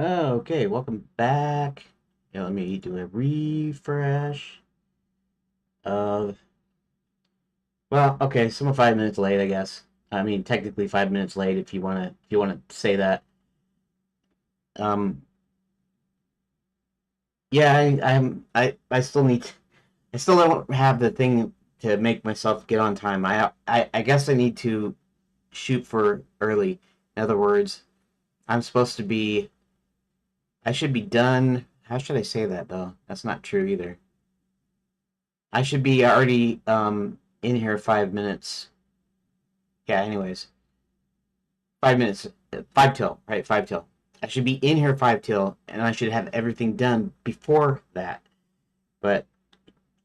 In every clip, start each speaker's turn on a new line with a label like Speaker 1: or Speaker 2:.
Speaker 1: Oh, okay, welcome back. Yeah, let me do a refresh of, well, okay, so I'm 5 minutes late, I guess. I mean, technically 5 minutes late if you wanna say that. Um, yeah, I still I still don't have the thing to make myself get on time. I guess I need to shoot for early. In other words, I'm supposed to be, I should be done. How should I say that though? That's not true either. I should be already in here 5 minutes. Yeah, anyways. 5 minutes. Five till, right? Five till. I should be in here five till and I should have everything done before that. But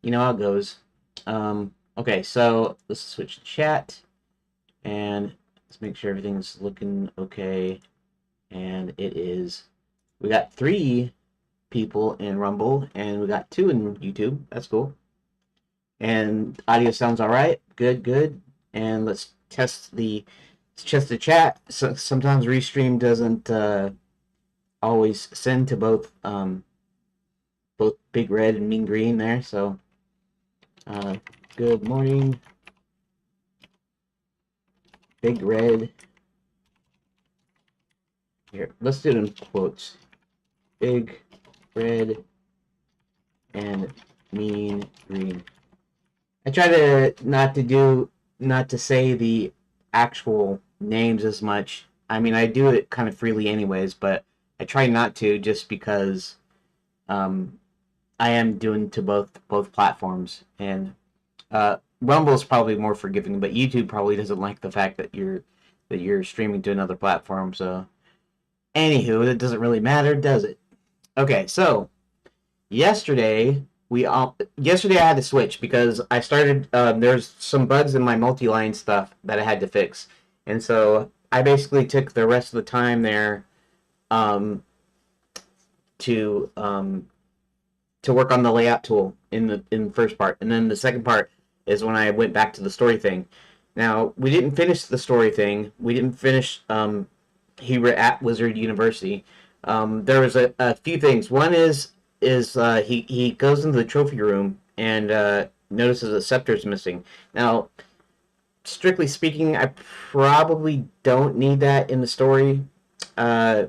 Speaker 1: you know how it goes. Okay, so let's switch to chat and let's make sure everything's looking okay. And it is, we got 3 people in Rumble and we got 2 in YouTube. That's cool. And audio sounds all right. Good, good. And let's test the chat. So sometimes Restream doesn't always send to both Big Red and Mean Green there. So uh, good morning, Big Red. Here, let's do it in quotes. Big Red and Mean Green. I try to not to say the actual names as much. I mean, I do it kind of freely anyways, but I try not to just because um, I am doing to both platforms, and Rumble is probably more forgiving, but YouTube probably doesn't like the fact that you're streaming to another platform. So, anywho, it doesn't really matter, does it? Okay, so yesterday yesterday I had to switch because I started there's some bugs in my multi-line stuff that I had to fix, and so I basically took the rest of the time there um, to um, to work on the layout tool in the first part, and then the second part is when I went back to the story thing. Now we didn't finish the story thing. We didn't finish he were at Wizard University. There was a few things. One is he goes into the trophy room and notices a scepter's missing. Now, strictly speaking, I probably don't need that in the story. Uh,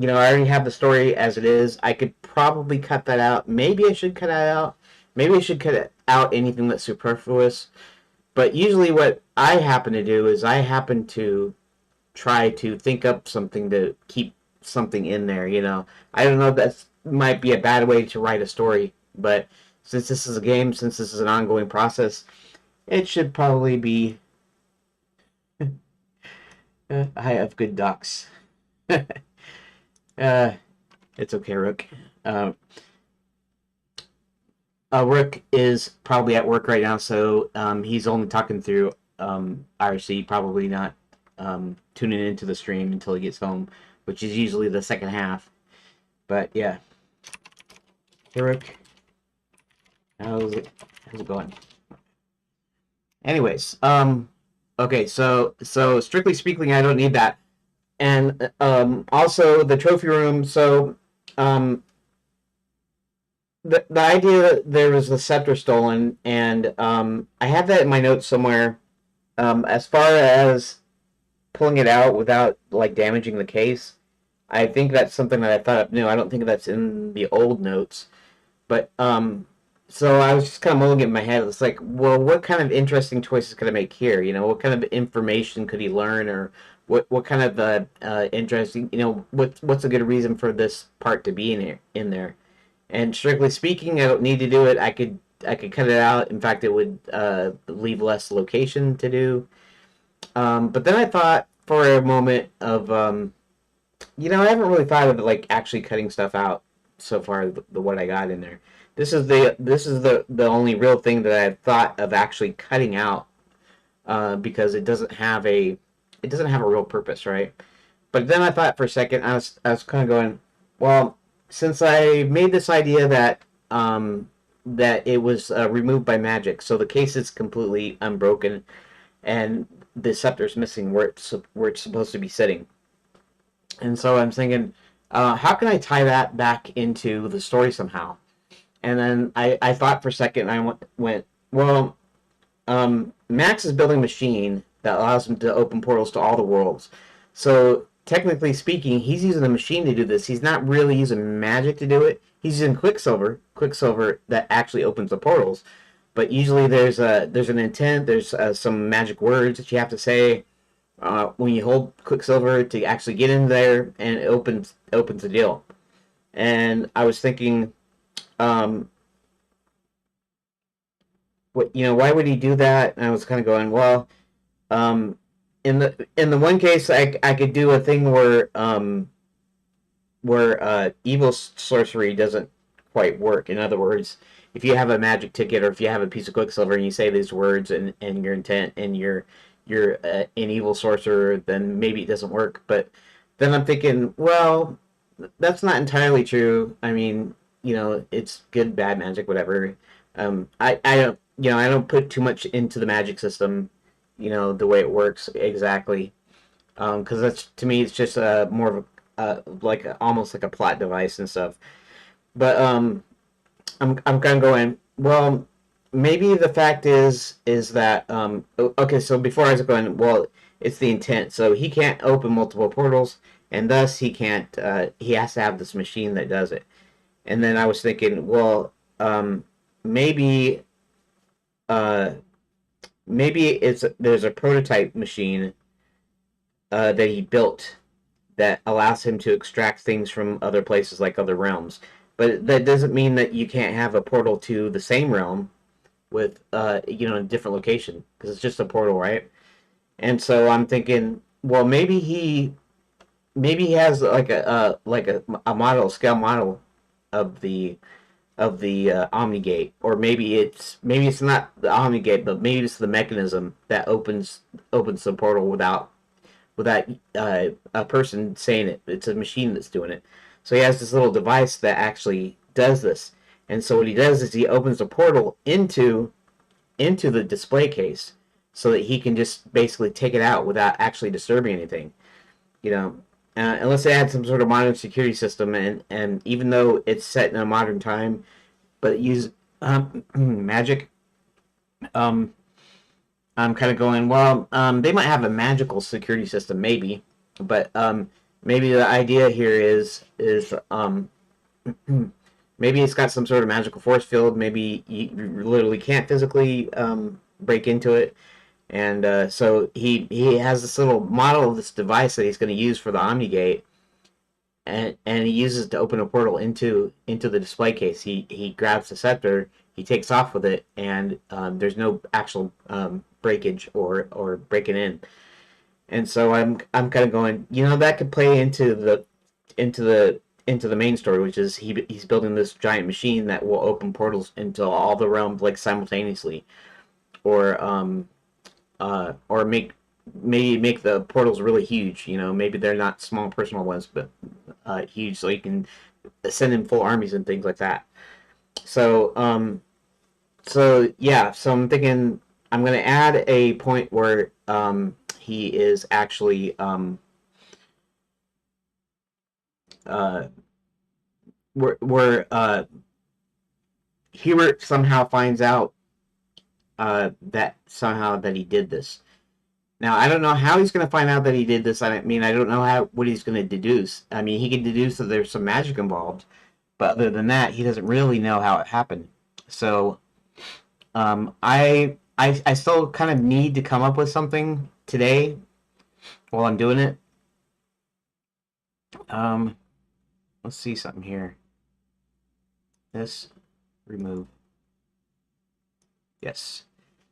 Speaker 1: I already have the story as it is. I could probably cut that out. Maybe I should cut that out. Maybe I should cut out anything that's superfluous. But usually, what I happen to do is I happen to try to think up something to keep something in there. I don't know if that might be a bad way to write a story, but since this is a game, since this is an ongoing process, it should probably be. I have good docs. uh, it's okay, Rook. Uh, Rook is probably at work right now, so he's only talking through IRC, probably not tuning into the stream until he gets home, which is usually the second half. But yeah, hey Rook, how's it going? Anyways, okay, so strictly speaking, I don't need that, and also the trophy room. So um, the idea that there was the scepter stolen, and I have that in my notes somewhere. As far as pulling it out without like damaging the case, I think that's something that I thought of new. I don't think that's in the old notes, but so I was just kind of mulling it in my head. It's like, well, what kind of interesting choices could I make here? What kind of information could he learn, or what kind of interesting, what's a good reason for this part to be in there? And strictly speaking, I don't need to do it. I could cut it out. In fact, it would leave less location to do. But then I thought for a moment of I haven't really thought of like actually cutting stuff out so far. The what I got in there. This is the only real thing that I've thought of actually cutting out because it doesn't have a real purpose, right? But then I thought for a second, I was kind of going, well, since I made this idea that it was removed by magic, so the case is completely unbroken, and the scepter's missing where it's supposed to be sitting. And so I'm thinking, How can I tie that back into the story somehow? And then I thought for a second. I went well. Max is building a machine that allows him to open portals to all the worlds. So technically speaking, he's using a machine to do this. He's not really using magic to do it. He's using Quicksilver that actually opens the portals. But usually there's an intent. There's some magic words that you have to say when you hold Quicksilver to actually get in there, and it opens the deal. And I was thinking, um, what why would he do that? And I was kind of going, well, um, in the one case, I could do a thing where evil sorcery doesn't quite work. In other words, if you have a magic ticket or if you have a piece of Quicksilver and you say these words and your intent and you're an evil sorcerer, then maybe it doesn't work. But then I'm thinking, well, that's not entirely true. I mean, it's good, bad magic, whatever. I don't, I don't put too much into the magic system, the way it works exactly. Because that's to me, it's just more of like almost like a plot device and stuff. But I'm kind of going, well, maybe the fact is that okay. So before I was going, well, it's the intent. So he can't open multiple portals, and thus he can't. He has to have this machine that does it. And then I was thinking, well, maybe uh, maybe there's a prototype machine that he built that allows him to extract things from other places like other realms. But that doesn't mean that you can't have a portal to the same realm with a different location because it's just a portal, right? And so I'm thinking, well, maybe he has like a model, a scale model of the Omnigate, or maybe it's not the Omnigate, but maybe it's the mechanism that opens the portal without a person saying it. It's a machine that's doing it. So he has this little device that actually does this. And so what he does is he opens a portal into the display case so that he can just basically take it out without actually disturbing anything. You know, unless they had some sort of modern security system, and even though it's set in a modern time, but it uses magic. Um, I'm kind of going, well, they might have a magical security system, maybe, but maybe the idea here is maybe it's got some sort of magical force field. Maybe you literally can't physically break into it, and so he has this little model of this device that he's going to use for the Omnigate, and he uses it to open a portal into the display case. He grabs the scepter, he takes off with it, and there's no actual breakage or breaking in. And so I'm kind of going, that could play into the into the main story, which is he's building this giant machine that will open portals into all the realms like simultaneously, or or maybe make the portals really huge. Maybe they're not small personal ones, but huge, so you can send in full armies and things like that. So so yeah, so I'm thinking I'm gonna add a point where he is actually uh, where Hubert somehow finds out that he did this. Now I don't know how he's going to find out that he did this. I mean, I don't know what he's going to deduce. I mean, he can deduce that there's some magic involved, but other than that, he doesn't really know how it happened. So I still kind of need to come up with something today while I'm doing it. Um, let's see something here. This remove. Yes.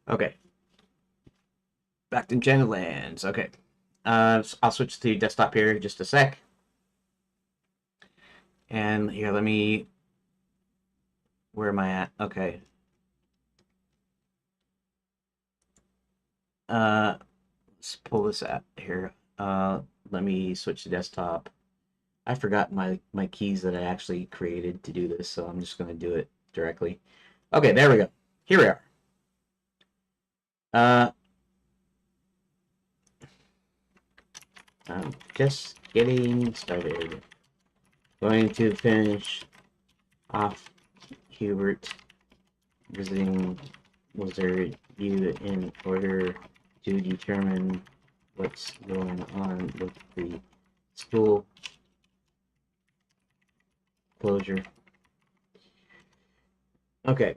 Speaker 1: Okay. Back to Enchanted Lands. Okay. I'll switch to desktop here just a sec. And here, let me. Where am I at? Okay. Let's pull this out here. Let me switch to desktop. I forgot my keys that I actually created to do this, so I'm just going to do it directly. Okay, there we go. Here we are. I'm just getting started. Going to finish off Hubert visiting Wizard you in order to determine what's going on with the school closure. Okay.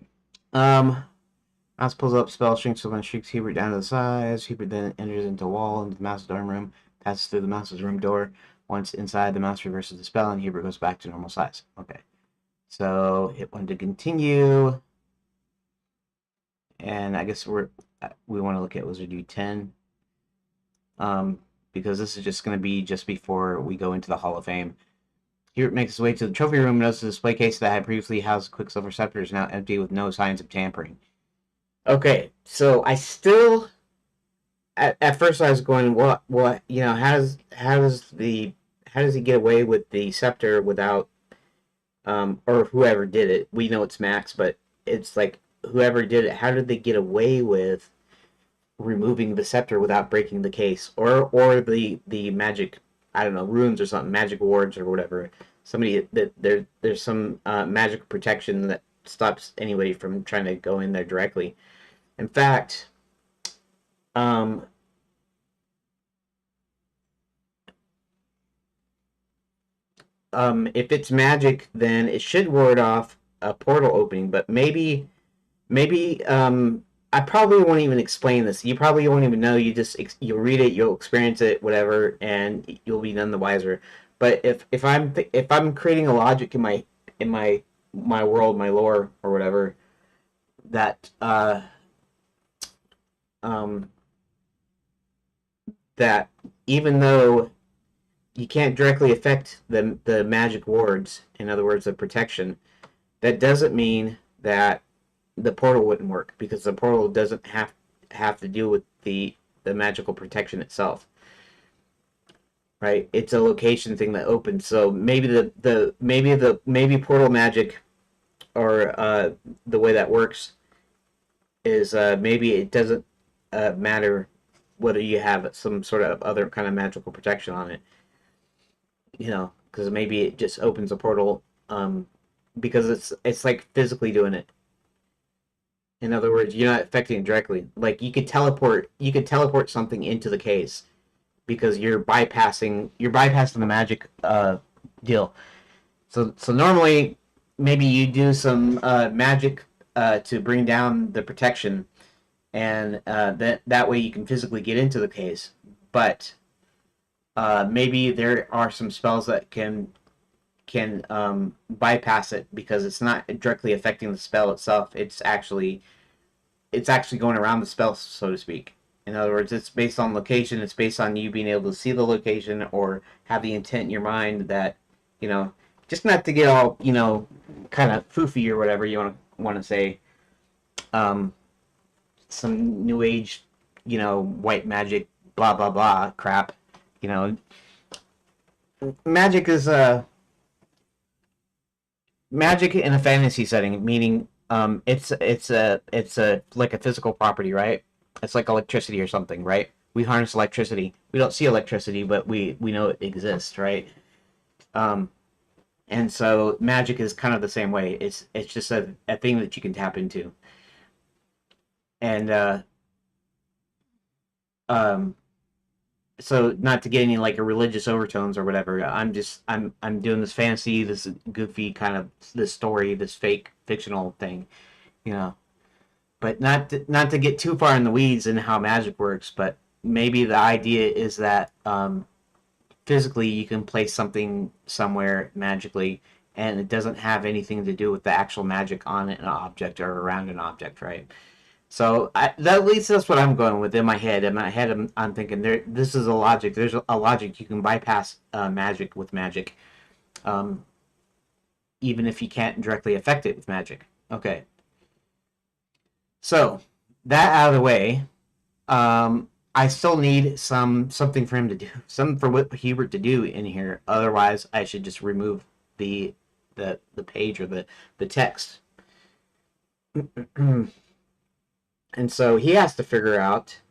Speaker 1: Mouse pulls up spell, shrinks someone, shrinks Hubert down to the size. Hubert then enters into a wall into the mouse's dorm room, passes through the mouse's room door. Once inside, the mouse reverses the spell, and Hubert goes back to normal size. Okay. So hit 1 to continue. And I guess we want to look at Wizard U10. Because this is just going to be just before we go into the Hall of Fame. Hubert makes his way to the trophy room and notices the display case that had previously housed Quicksilver Scepter is now empty with no signs of tampering. Okay, so I still, at first I was going, what, you know, how does he get away with the scepter without, or whoever did it? We know it's Max, but it's like whoever did it, how did they get away with removing the scepter without breaking the case, or the magic, I don't know, runes or something, magic wards or whatever. Somebody that there's some magic protection that stops anybody from trying to go in there directly. In fact, if it's magic, then it should ward off a portal opening. But maybe I probably won't even explain this. You probably won't even know. You'll read it, you'll experience it, whatever, and you'll be none the wiser. But if I'm creating a logic in my world, my lore or whatever, that um that even though you can't directly affect the magic wards, in other words, the protection, that doesn't mean that the portal wouldn't work, because the portal doesn't have to do with the magical protection itself, right? It's a location thing that opens. So maybe portal magic, or the way that works is maybe it doesn't matter whether you have some sort of other kind of magical protection on it, you know, because maybe it just opens a portal, because it's like physically doing it. In other words, you're not affecting it directly. Like you could teleport something into the case because you're bypassing the magic deal. So normally maybe you do some magic to bring down the protection, and that way you can physically get into the case. But maybe there are some spells that can bypass it because it's not directly affecting the spell itself. It's actually going around the spell, so to speak. In other words, it's based on location. It's based on you being able to see the location or have the intent in your mind that, you know, just not to get all, you know, kind of foofy or whatever you want to say. Um, some new age, you know, white magic, blah blah blah crap. You know, magic is magic in a fantasy setting, meaning it's a like a physical property, right? It's like electricity or something, right? We harness electricity. We don't see electricity, but we know it exists, right? Um, and so magic is kind of the same way. It's just a thing that you can tap into, and um, so not to get any like a religious overtones or whatever. I'm doing this fantasy, this goofy kind of this story, this fake fictional thing, you know. But not to get too far in the weeds in how magic works. But maybe the idea is that physically you can place something somewhere magically, and it doesn't have anything to do with the actual magic on an object or around an object, right? So at least that's what I'm going with in my head. In my head, I'm thinking this is a logic. There's a logic you can bypass magic with magic, um, even if you can't directly affect it with magic. Okay, so that out of the way, I still need something for him to do, something for what Hubert to do in here. Otherwise, I should just remove the the page or the text. And so he has to figure out.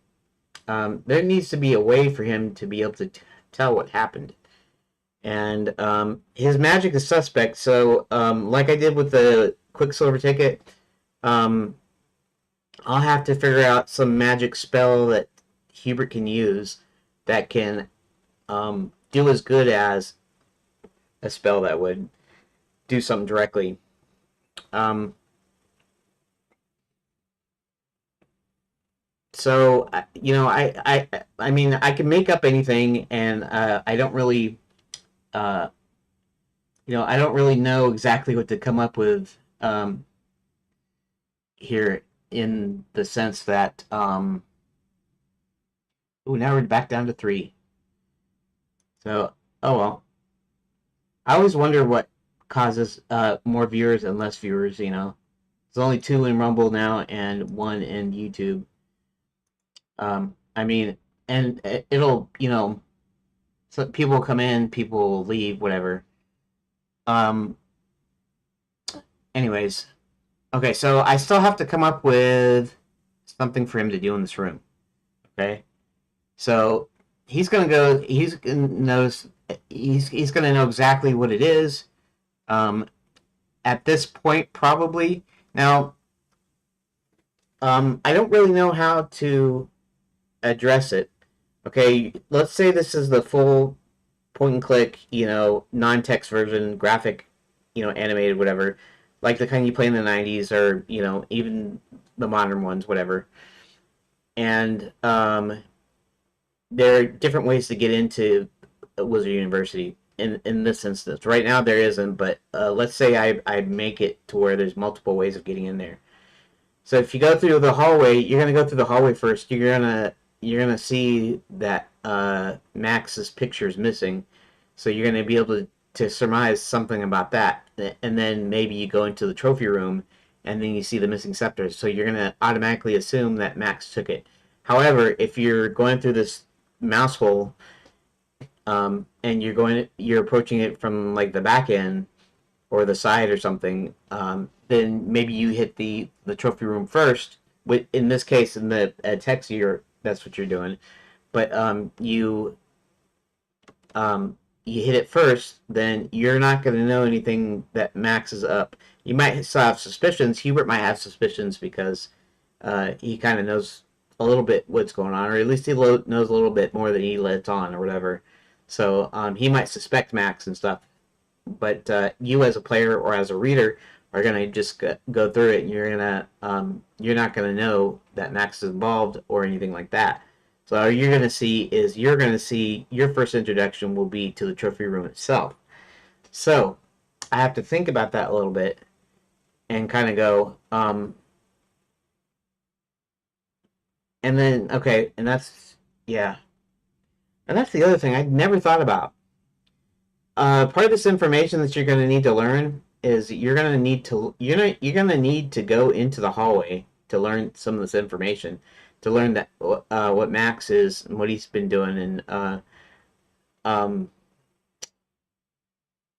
Speaker 1: There needs to be a way for him to be able to tell what happened. And his magic is suspect. So, like I did with the Quicksilver ticket, um, I'll have to figure out some magic spell that Hubert can use that can do as good as a spell that would do something directly. Um, so you know, I mean, I can make up anything, and I don't really, uh, you know, I don't really know exactly what to come up with here in the sense that, ooh, now we're back down to three. So, oh well. I always wonder what causes more viewers and less viewers. You know, there's only two in Rumble now and one in YouTube. I mean, and it'll, you know, so people come in, people leave, whatever. Um, anyways, okay, so I still have to come up with something for him to do in this room. Okay, so he's gonna go. He's gonna know exactly what it is. Um, at this point, probably now. I don't really know how to address it. Okay, let's say this is the full point and click, you know, non-text version, graphic, you know, animated, whatever, like the kind you play in the '90s, or you know, even the modern ones, whatever. And there are different ways to get into Wizard University. In this instance, right now there isn't, but let's say I make it to where there's multiple ways of getting in there. So if you go through the hallway, you're gonna go through the hallway first. You're gonna see that Max's picture is missing, so you're gonna be able to surmise something about that, and then maybe you go into the trophy room, and then you see the missing scepters. So you're gonna automatically assume that Max took it. However, if you're going through this mouse hole, and you're approaching it from like the back end, or the side or something, then maybe you hit the trophy room first. With in this case, in the text, that's what you're doing. But you hit it first, then you're not going to know anything that Max is up. You might still have suspicions. Hubert might have suspicions because he kind of knows a little bit what's going on, or at least he knows a little bit more than he lets on, or whatever. So he might suspect Max and stuff, but you as a player or as a reader are gonna just go through it, and you're not gonna know that Max is involved or anything like that. So all you're gonna see your first introduction will be to the trophy room itself. So I have to think about that a little bit and kind of go, and then okay, and that's yeah, and that's the other thing I never thought about. Part of this information that you're going to need to learn is you're going to need to go into the hallway to learn some of this information, to learn that what Max is and what he's been doing, and um,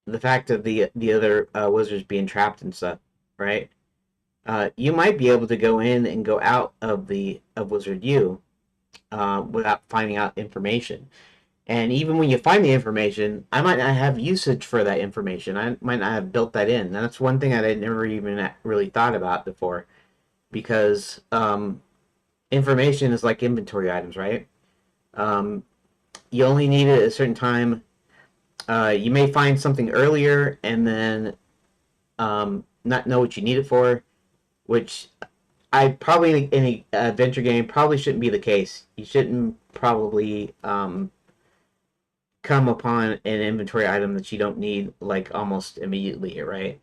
Speaker 1: the fact of the other wizards being trapped and stuff, right? You might be able to go in and go out of Wizard U without finding out information. And even when you find the information, I might not have usage for that information. I might not have built that in. And that's one thing that I never even really thought about before, because information is like inventory items, right? Um, you only need it at a certain time. You may find something earlier and then not know what you need it for, which I probably in a adventure game probably shouldn't be the case. You shouldn't probably come upon an inventory item that you don't need like almost immediately, right?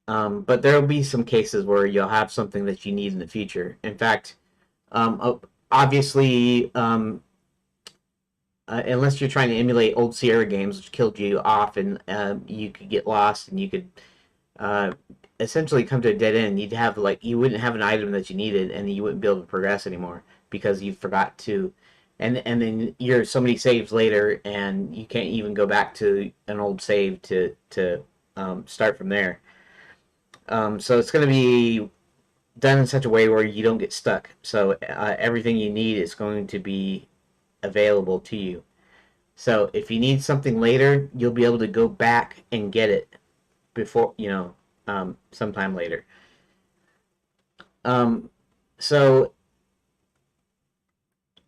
Speaker 1: But there will be some cases where you'll have something that you need in the future. In fact, obviously, unless you're trying to emulate old Sierra games, which killed you off, and you could get lost, and you could uh, essentially come to a dead end. You wouldn't have an item that you needed, and you wouldn't be able to progress anymore because you forgot to. And then you're so many saves later, and you can't even go back to an old save to start from there. So it's going to be done in such a way where you don't get stuck. So everything you need is going to be available to you. So if you need something later, you'll be able to go back and get it before, sometime later. Um, so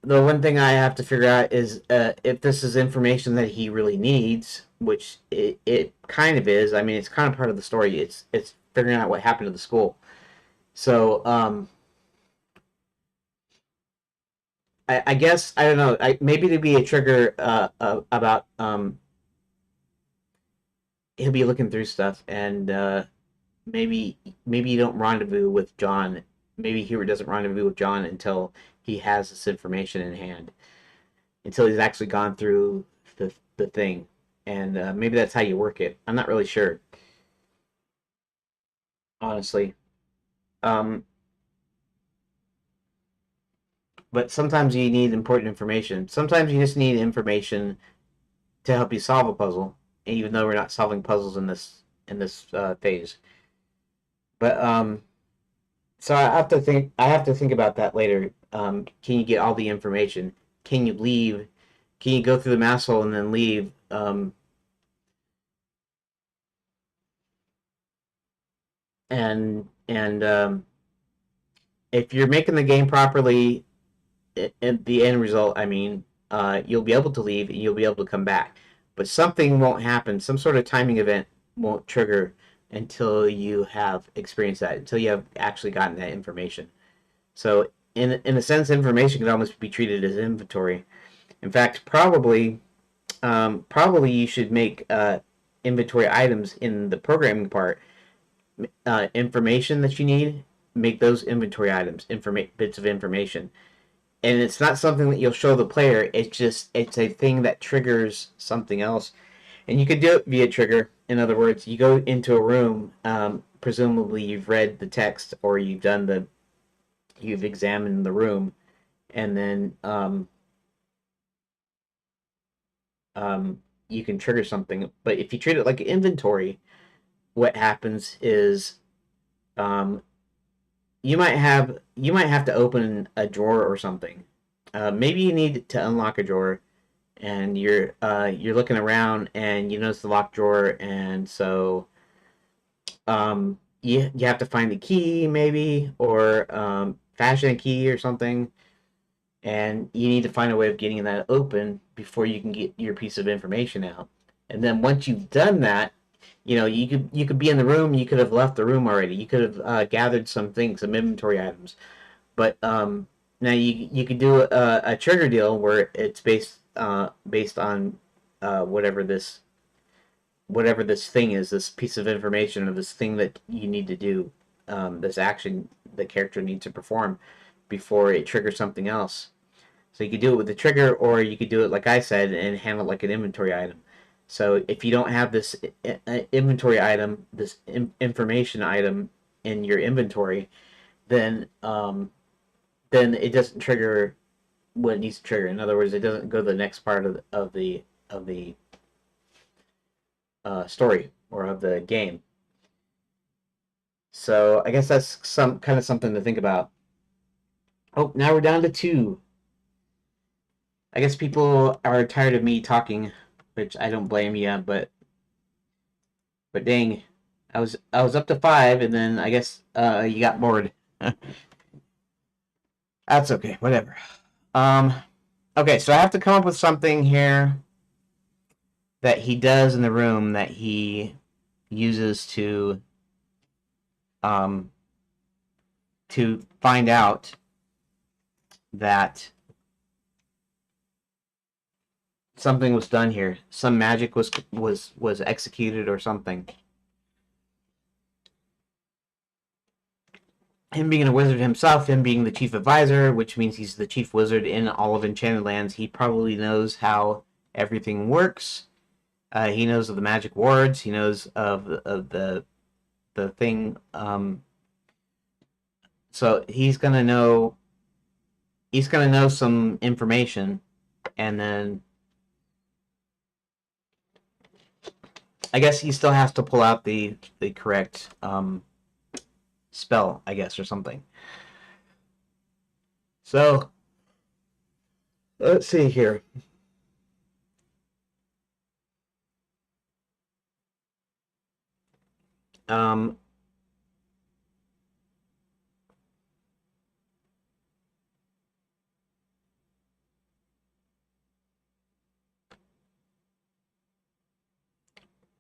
Speaker 1: the one thing I have to figure out is if this is information that he really needs, which it kind of is. I mean, it's kind of part of the story. It's figuring out what happened to the school. So I guess I don't know. Maybe there'd be a trigger about he'll be looking through stuff, and maybe you don't rendezvous with John. Maybe Hubert doesn't rendezvous with John until he has this information in hand, until he's actually gone through the thing, and maybe that's how you work it. I'm not really sure, honestly. Um, but sometimes you need important information. Sometimes you just need information to help you solve a puzzle, even though we're not solving puzzles in this phase. But so I have to think. I have to think about that later. Can you get all the information? Can you leave? Can you go through the mass hole and then leave? And if you're making the game properly, the end result, I mean, you'll be able to leave and you'll be able to come back. But something won't happen. Some sort of timing event won't trigger until you have experienced that, until you have actually gotten that information. So, in a sense, information can almost be treated as inventory. In fact, probably you should make inventory items in the programming part. Information that you need, make those inventory items, bits of information, and it's not something that you'll show the player. It's a thing that triggers something else, and you could do it via trigger. In other words, you go into a room. Presumably, you've read the text or you've examined the room, and then you can trigger something. But if you treat it like inventory, what happens is um, you might have to open a drawer or something. Maybe you need to unlock a drawer, and you're looking around and you notice the locked drawer, and so you have to find the key maybe, or fashion a key or something, and you need to find a way of getting that open before you can get your piece of information out. And then once you've done that, you could be in the room. You could have left the room already. You could have gathered some things, some inventory items. But now you could do a trigger deal where it's based on whatever this thing is, this piece of information or this thing that you need to do, this action the character needs to perform before it triggers something else. So you could do it with the trigger, or you could do it like I said and handle it like an inventory item. So if you don't have this inventory item, this information item in your inventory, then it doesn't trigger what it needs to trigger. In other words, it doesn't go to the next part of the story or of the game. So I guess that's some kind of something to think about. Oh, now we're down to two. I guess people are tired of me talking, which I don't blame you, but dang, I was up to five, and then I guess you got bored. That's okay, whatever. Um, okay, so I have to come up with something here that he does in the room that he uses um to find out that something was done here. Some magic was executed or something. Him being a wizard himself, him being the chief advisor, which means he's the chief wizard in all of Enchanted Lands, he probably knows how everything works. He knows of the magic wards. He knows of the thing. So he's gonna know. He's gonna know some information, and then I guess he still has to pull out the correct spell, I guess, or something. So let's see here. Um,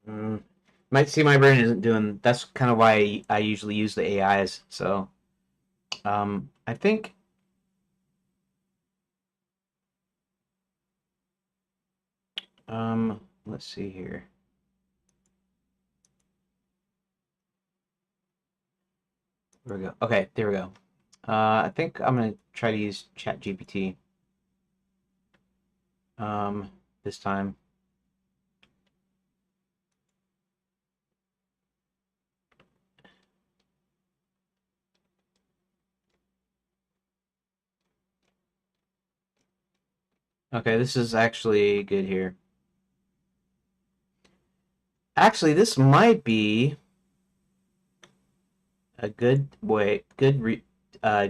Speaker 1: mm, might see my brain isn't doing. That's kind of why I usually use the AIs. So, I think. Let's see here. There we go. Okay, there we go. I think I'm gonna try to use ChatGPT. This time. Okay, this is actually good here. Actually, this might be a good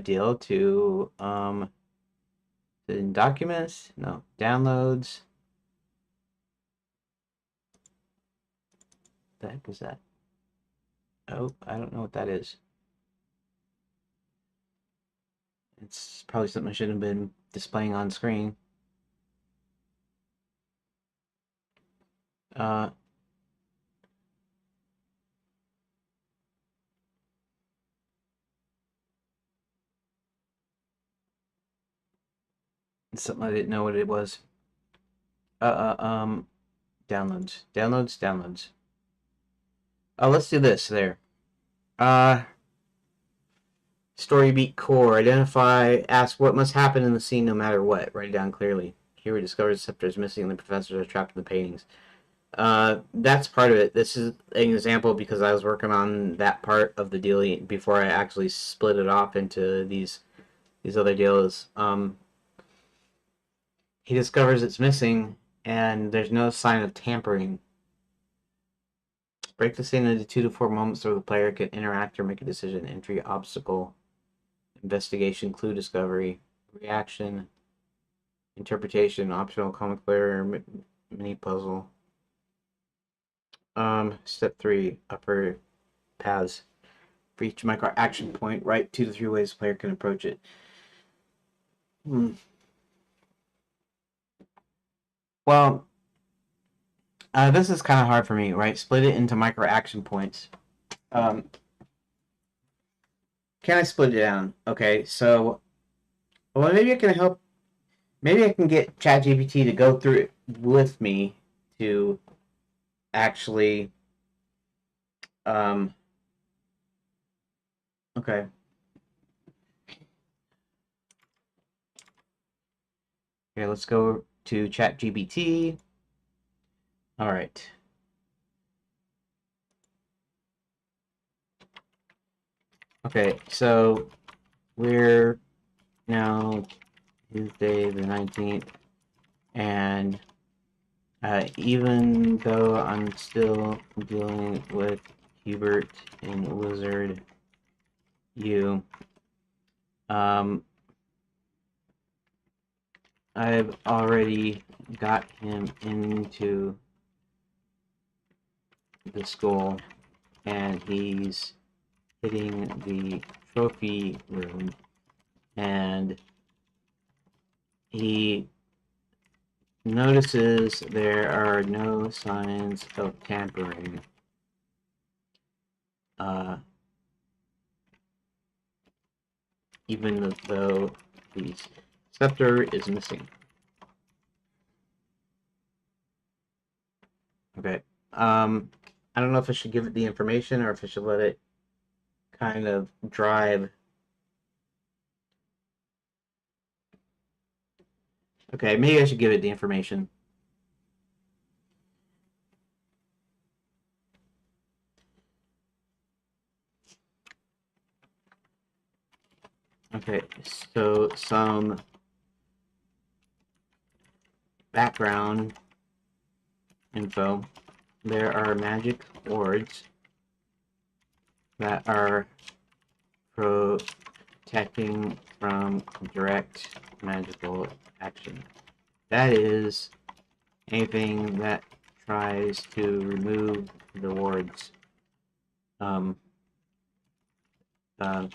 Speaker 1: deal to in documents. No, downloads. What the heck is that? Oh, I don't know what that is. It's probably something I shouldn't have been displaying on screen. Uh, it's something I didn't know what it was. Downloads, downloads, downloads. Oh, let's do this. There. Uh, Story beat core. Identify. Ask what must happen in the scene, no matter what. Write it down clearly. Here we discover the scepter is missing, and the professors are trapped in the paintings. That's part of it. This is an example because I was working on that part of the deal before I actually split it off into these other deals. He discovers it's missing, and there's no sign of tampering. Break the scene into 2 to 4 moments so the player can interact or make a decision. Entry, obstacle, investigation, clue discovery, reaction, interpretation, optional comic player, mini puzzle. Step 3, upper paths. For each micro action point, write 2 to 3 ways the player can approach it. Well, this is kind of hard for me, right? Split it into micro action points. Can I split it down? Okay, so, well, maybe I can help. Maybe I can get ChatGPT to go through it with me to actually. Um, okay. Okay, let's go to ChatGPT. All right. Okay, so we're now Tuesday the 19th, and even though I'm still dealing with Hubert and Wizard U, I've already got him into the school, and he's hitting the trophy room, and he notices there are no signs of tampering. Even though the scepter is missing. Okay. I don't know if I should give it the information or if I should let it kind of drive. Okay, maybe I should give it the information. Okay, so some background info. There are magic wards that are protecting from direct magical action. That is anything that tries to remove the wards. um, uh,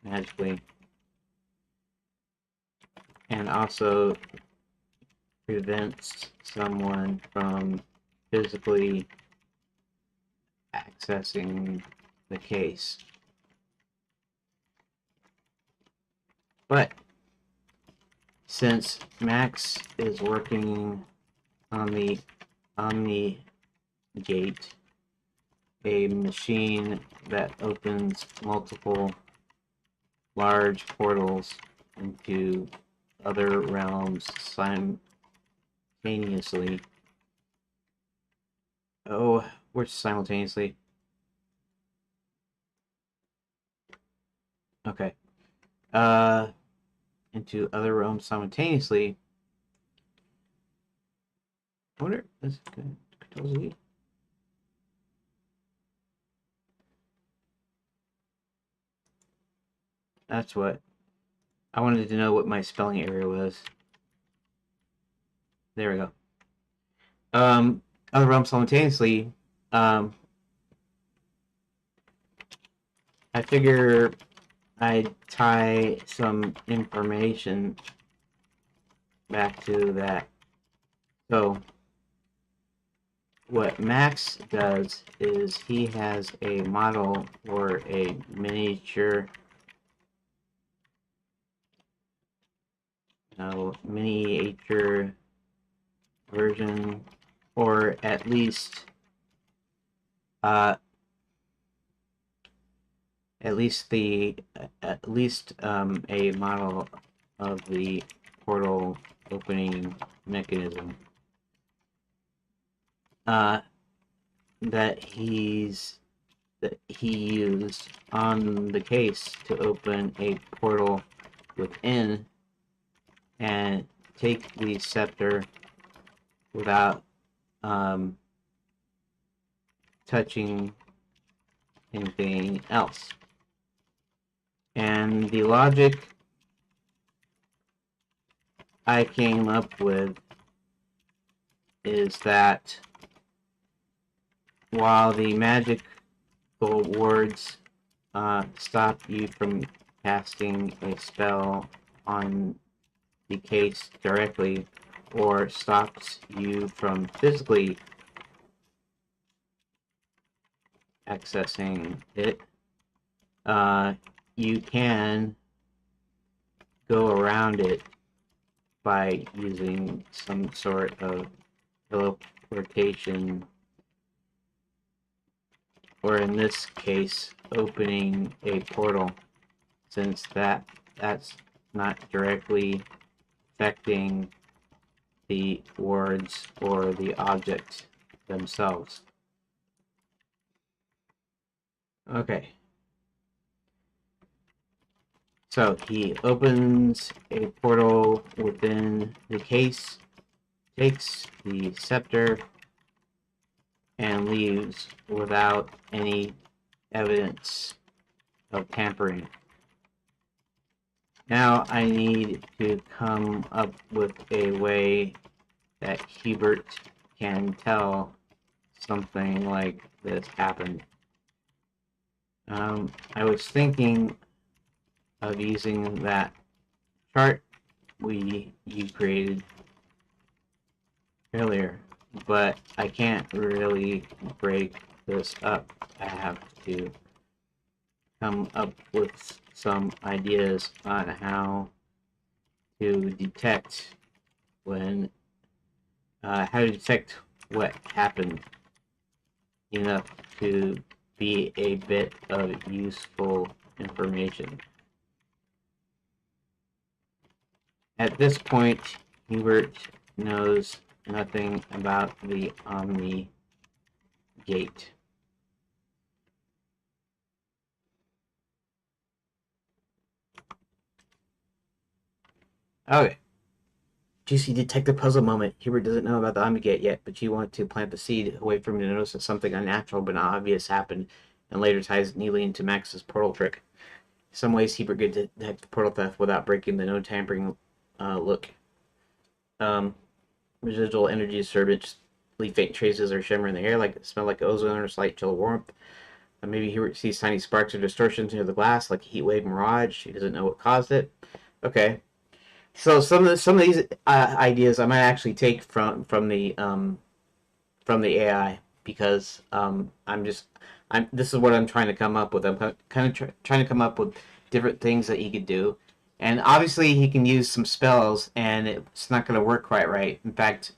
Speaker 1: magically, and also prevents someone from physically accessing the case. But since Max is working on the Omni Gate, a machine that opens multiple large portals into other realms simultaneously. Oh, we're simultaneously. Okay. Into other realms simultaneously. I wonder. That's good. Control Z. That's what I wanted to know. What my spelling error was. There we go. Other realms simultaneously. Um, I figure I'd tie some information back to that. So what Max does is he has a model or a miniature version, or at least uh, a model of the portal opening mechanism uh, that he used on the case to open a portal within and take the scepter without touching anything else. And the logic I came up with is that while the magical wards stop you from casting a spell on the case directly, or stops you from physically accessing it, you can go around it by using some sort of teleportation, or in this case, opening a portal, since that's not directly affecting the words or the objects themselves. Okay. So he opens a portal within the case, takes the scepter, and leaves without any evidence of tampering. Now I need to come up with a way that Hubert can tell something like this happened. I was thinking of using that chart you created earlier, but I can't really break this up. I have to come up with some ideas on how to detect when how to detect what happened enough to be a bit of useful information. At this point, Hubert knows nothing about the Omni Gate. Okay. Juicy detective puzzle moment. Hubert doesn't know about the Omni Gate yet, but you want to plant the seed, wait for him to notice that something unnatural but not obvious happened, and later ties it neatly into Max's portal trick. In some ways, Hubert could detect portal theft without breaking the no tampering look. Residual energy disturbance, leaf faint traces or shimmer in the air, like smell like ozone or slight chill warmth. Maybe he sees tiny sparks or distortions near the glass, like a heat wave mirage. He doesn't know what caused it. Okay, so some of these ideas I might actually take from the AI because I'm this is what I'm trying to come up with. I'm kind of trying to come up with different things that he could do, and obviously he can use some spells, and it's not going to work quite right. In fact,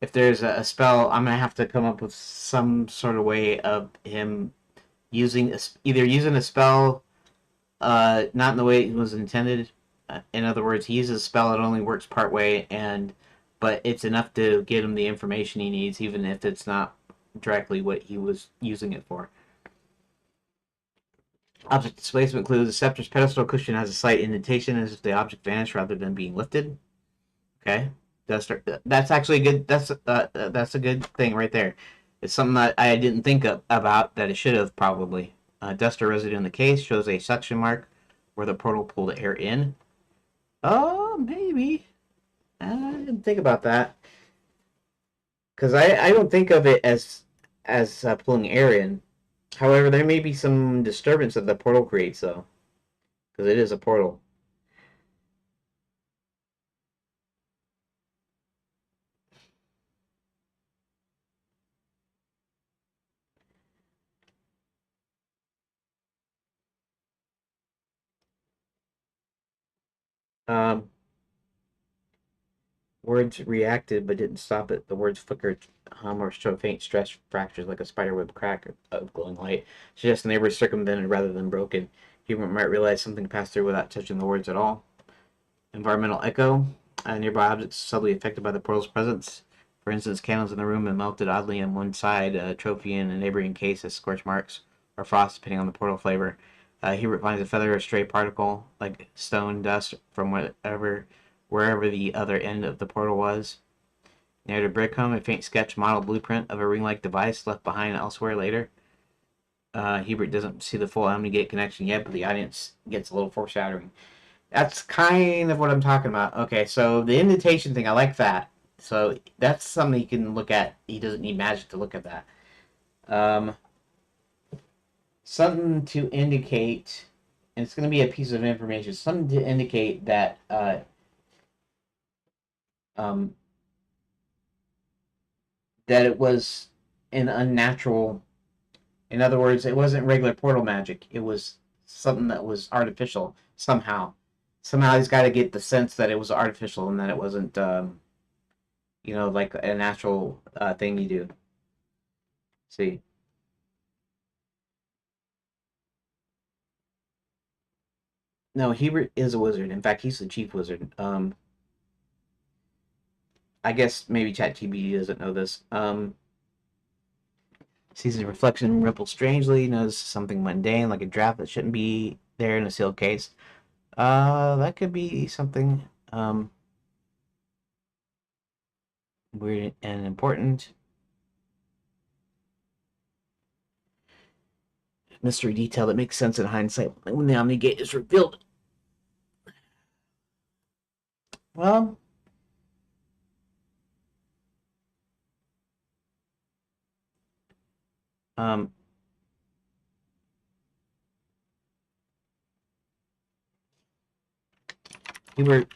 Speaker 1: if there's a spell, I'm gonna have to come up with some sort of way of him using either using a spell not in the way it was intended. In other words, he uses a spell that only works part way, but it's enough to get him the information he needs, even if it's not directly what he was using it for. Object displacement includes the scepter's pedestal cushion has a slight indentation as if the object vanished rather than being lifted. Okay, that's actually good. That's a good thing right there. It's something that I didn't think about that it should have probably. Duster residue in the case shows a suction mark where the portal pulled air in. Oh, maybe. I didn't think about that because I don't think of it as pulling air in. However, there may be some disturbance that the portal creates, though, because it is a portal. Um, Words reacted but didn't stop it. The words flickered, or showed faint stress fractures like a spiderweb crack of glowing light, suggesting they were circumvented rather than broken. Human might realize something passed through without touching the words at all. Environmental echo. Nearby objects subtly affected by the portal's presence. For instance, candles in the room have melted oddly on one side. A trophy in a neighboring case has scorch marks or frost, depending on the portal flavor. Hubert finds a feather or stray particle, like stone dust, from wherever the other end of the portal was. Narrative breadcrumb, a faint sketch model blueprint of a ring-like device left behind elsewhere later. Hubert doesn't see the full OmniGate connection yet, but the audience gets a little foreshadowing. That's kind of what I'm talking about. Okay, so the indentation thing, I like that. So that's something he can look at. He doesn't need magic to look at that. Something to indicate, and it's going to be a piece of information, something to indicate that um, that it was an unnatural. In other words, it wasn't regular portal magic. It was something that was artificial somehow. Somehow he's got to get the sense that it was artificial and that it wasn't, like a natural thing you do. See, no, Hebert is a wizard. In fact, he's the chief wizard. I guess maybe ChatGPT doesn't know this. Sees his reflection ripple strangely. Knows something mundane, like a draft that shouldn't be there in a sealed case. That could be something weird and important. Mystery detail that makes sense in hindsight when the Omni Gate is revealed. Well, um, Hubert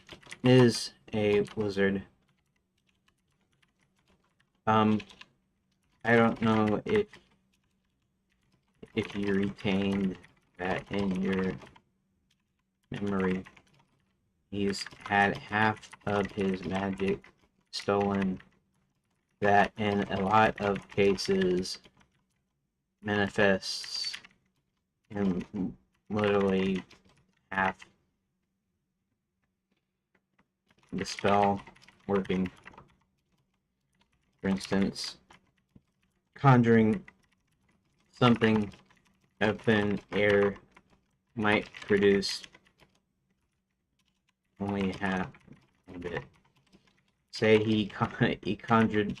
Speaker 1: is a wizard. Um, I don't know if you retained that in your memory. He's had half of his magic stolen. That in a lot of cases manifests in literally half the spell working. For instance, conjuring something of thin air might produce only half of it. Say he conjured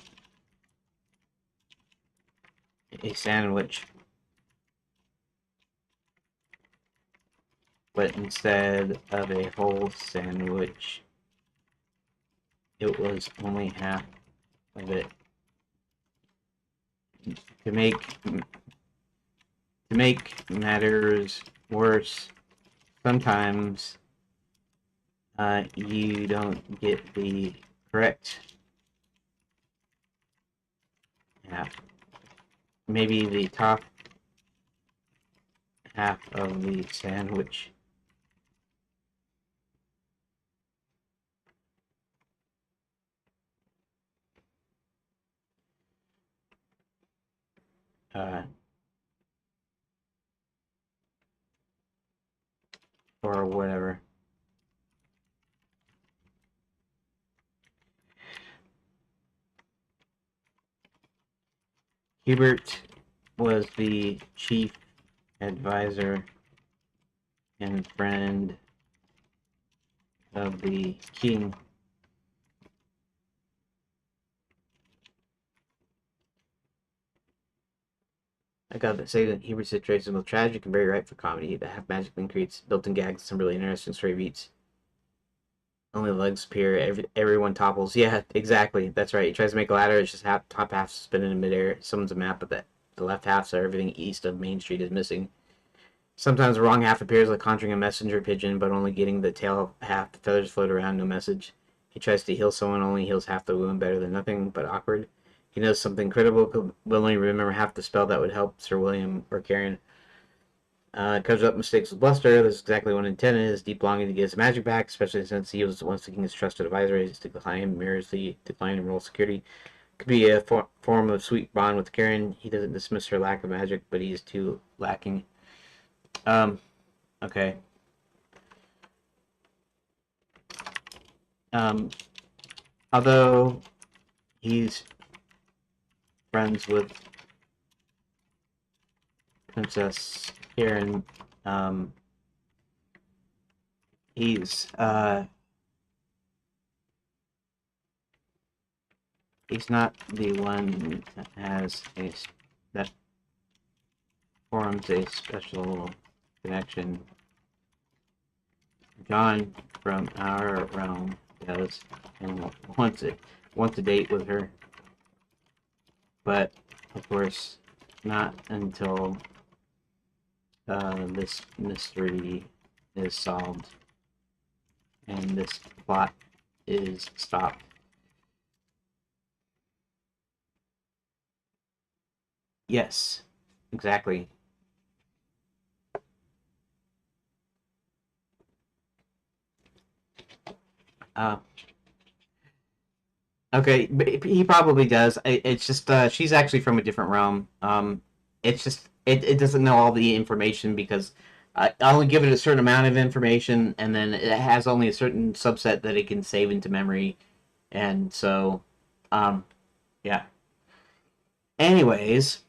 Speaker 1: a sandwich, but instead of a whole sandwich, it was only half of it. To make To make matters worse, sometimes you don't get the correct half. Maybe the top half of the sandwich. Uh, or whatever. Hubert was the chief advisor and friend of the king. I gotta say that Hubert's situation is both tragic and very ripe for comedy. The half magic thing creates built-in gags and some really interesting story beats. Only legs appear, everyone topples. Yeah, exactly. That's right. He tries to make a ladder, it's just top half spinning in midair. Someone's a map, but the left half, so everything east of Main Street is missing. Sometimes the wrong half appears like conjuring a messenger pigeon, but only getting the tail half. The feathers float around, no message. He tries to heal someone, only heals half the wound, better than nothing, but awkward. He knows something critical, will only remember half the spell that would help Sir William or Karen. Covers up mistakes with bluster. That's exactly what intended. His deep longing to get his magic back, especially since he was once the king's trusted advisor. His decline mirrors the decline in role security. Could be a form of sweet bond with Karen. He doesn't dismiss her lack of magic, but he's too lacking. Okay. Um, although he's friends with Princess Karen, he's he's not the one that has that forms a special connection. John from our realm does and wants a date with her, but of course not until this mystery is solved and this plot is stopped. Yes, exactly. Uh, okay, but he probably does. It's just she's actually from a different realm. It's just it doesn't know all the information because I only give it a certain amount of information, and then it has only a certain subset that it can save into memory, and so, um, yeah. Anyways,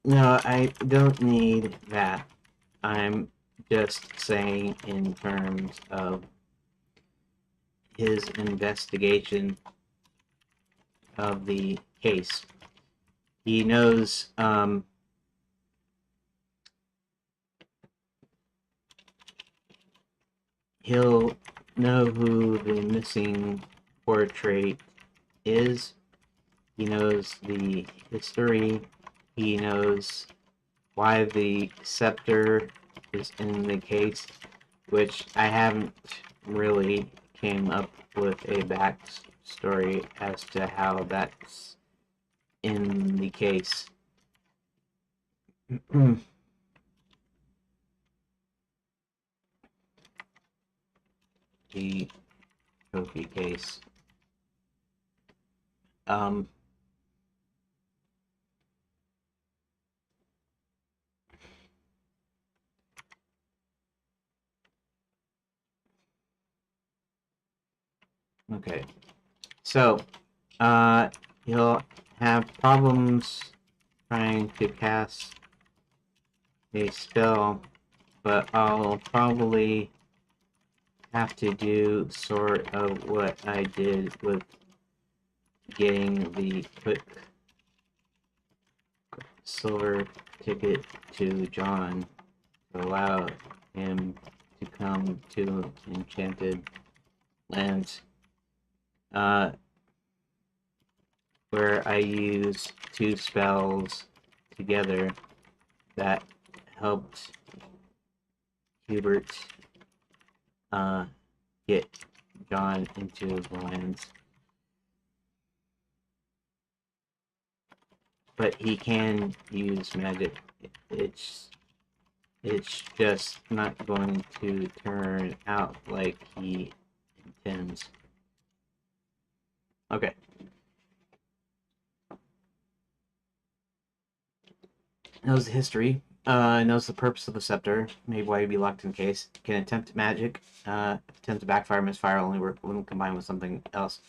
Speaker 1: no, I don't need that. I'm just saying in terms of his investigation of the case. He knows he'll know who the missing portrait is. He knows the history. He knows why the scepter is in the case, which I haven't really came up with a backstory as to how that's in the case. The trophy case. Um, okay. So, he'll have problems trying to cast a spell, but I'll probably have to do sort of what I did with getting the quick silver ticket to John to allow him to come to Enchanted lands. Uh, where I use two spells together that helped Hubert get John into the lands. But he can use magic. It's just not going to turn out like he intends. Okay. Knows the history. Knows the purpose of the scepter. Maybe why he'd be locked in case. Can attempt magic. Attempt to backfire, misfire only work when combined with something else.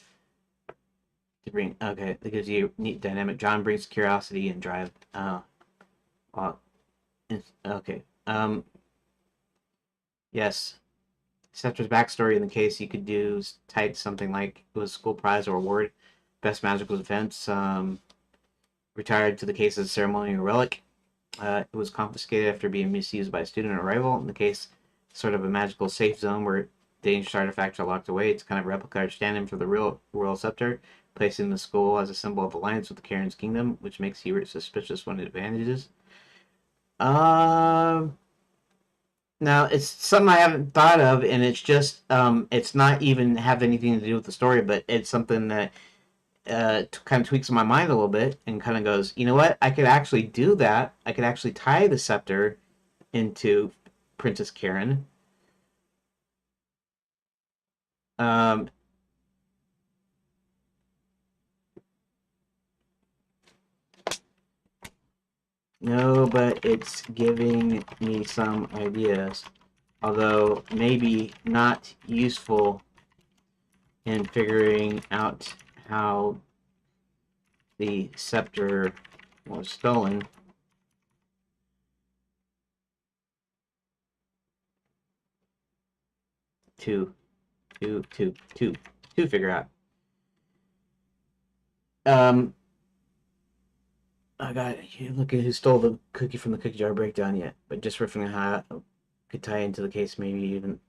Speaker 1: To bring. Okay, that gives you a neat dynamic. John brings curiosity and drive. Well, okay. Yes. Scepter's backstory in the case you could do type something like it was school prize or award, best magical defense. Retired to the case as a ceremonial relic. It was confiscated after being misused by a student or rival. In the case, sort of a magical safe zone where dangerous artifacts are locked away. It's kind of a replica or stand-in for the real royal scepter, placing the skull as a symbol of alliance with the Karen's kingdom, which makes Hubert suspicious when it advantages. Now it's something I haven't thought of, and it's just it's not even have anything to do with the story, but it's something that kind of tweaks my mind a little bit and kind of goes, you know what? I could actually do that. I could actually tie the scepter into Princess Karen. Um, no, but it's giving me some ideas, although maybe not useful in figuring out how the scepter was stolen. To figure out. I got look at who stole the cookie from the cookie jar breakdown yet, but just riffing on how it could tie into the case, maybe even.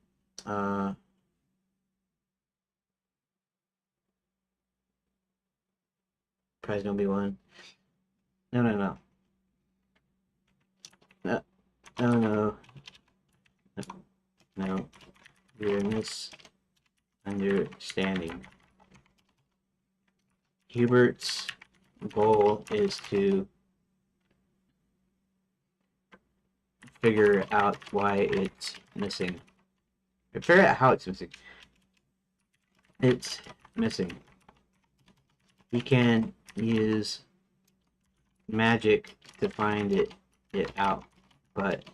Speaker 1: Prize don't be one. No, no, no. No, no, no. No. You're misunderstanding. Hubert's goal is to figure out why it's missing. Figure out how it's missing. It's missing. He can use magic to find it out, but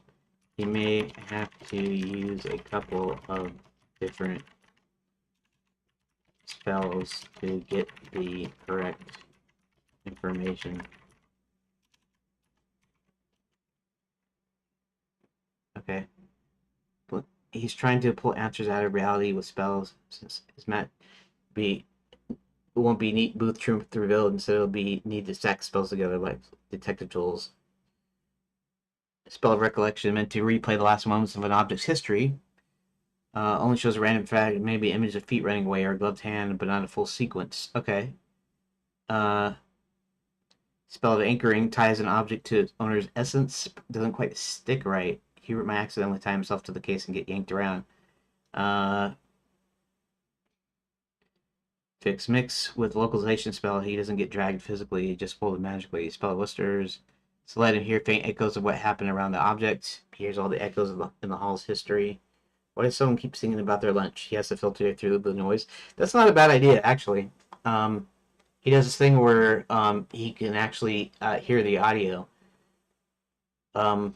Speaker 1: he may have to use a couple of different spells to get the correct information. Okay. But he's trying to pull answers out of reality with spells, since it's meant be it won't be neat booth truth revealed, instead it'll be need to stack spells together like detective tools. Spell of recollection meant to replay the last moments of an object's history. Only shows a random fact, maybe image of feet running away or a gloved hand, but not a full sequence. Okay. Spell of anchoring ties an object to its owner's essence. Doesn't quite stick right. Hubert might accidentally tie himself to the case and get yanked around. Fix mix with localization spell. He doesn't get dragged physically, just pulled magically. Spell of whispers. So let him hear faint echoes of what happened around the object. He hears all the echoes of in the hall's history. What if someone keeps singing about their lunch? He has to filter through the noise. That's not a bad idea, actually. He does this thing where he can actually hear the audio. Spell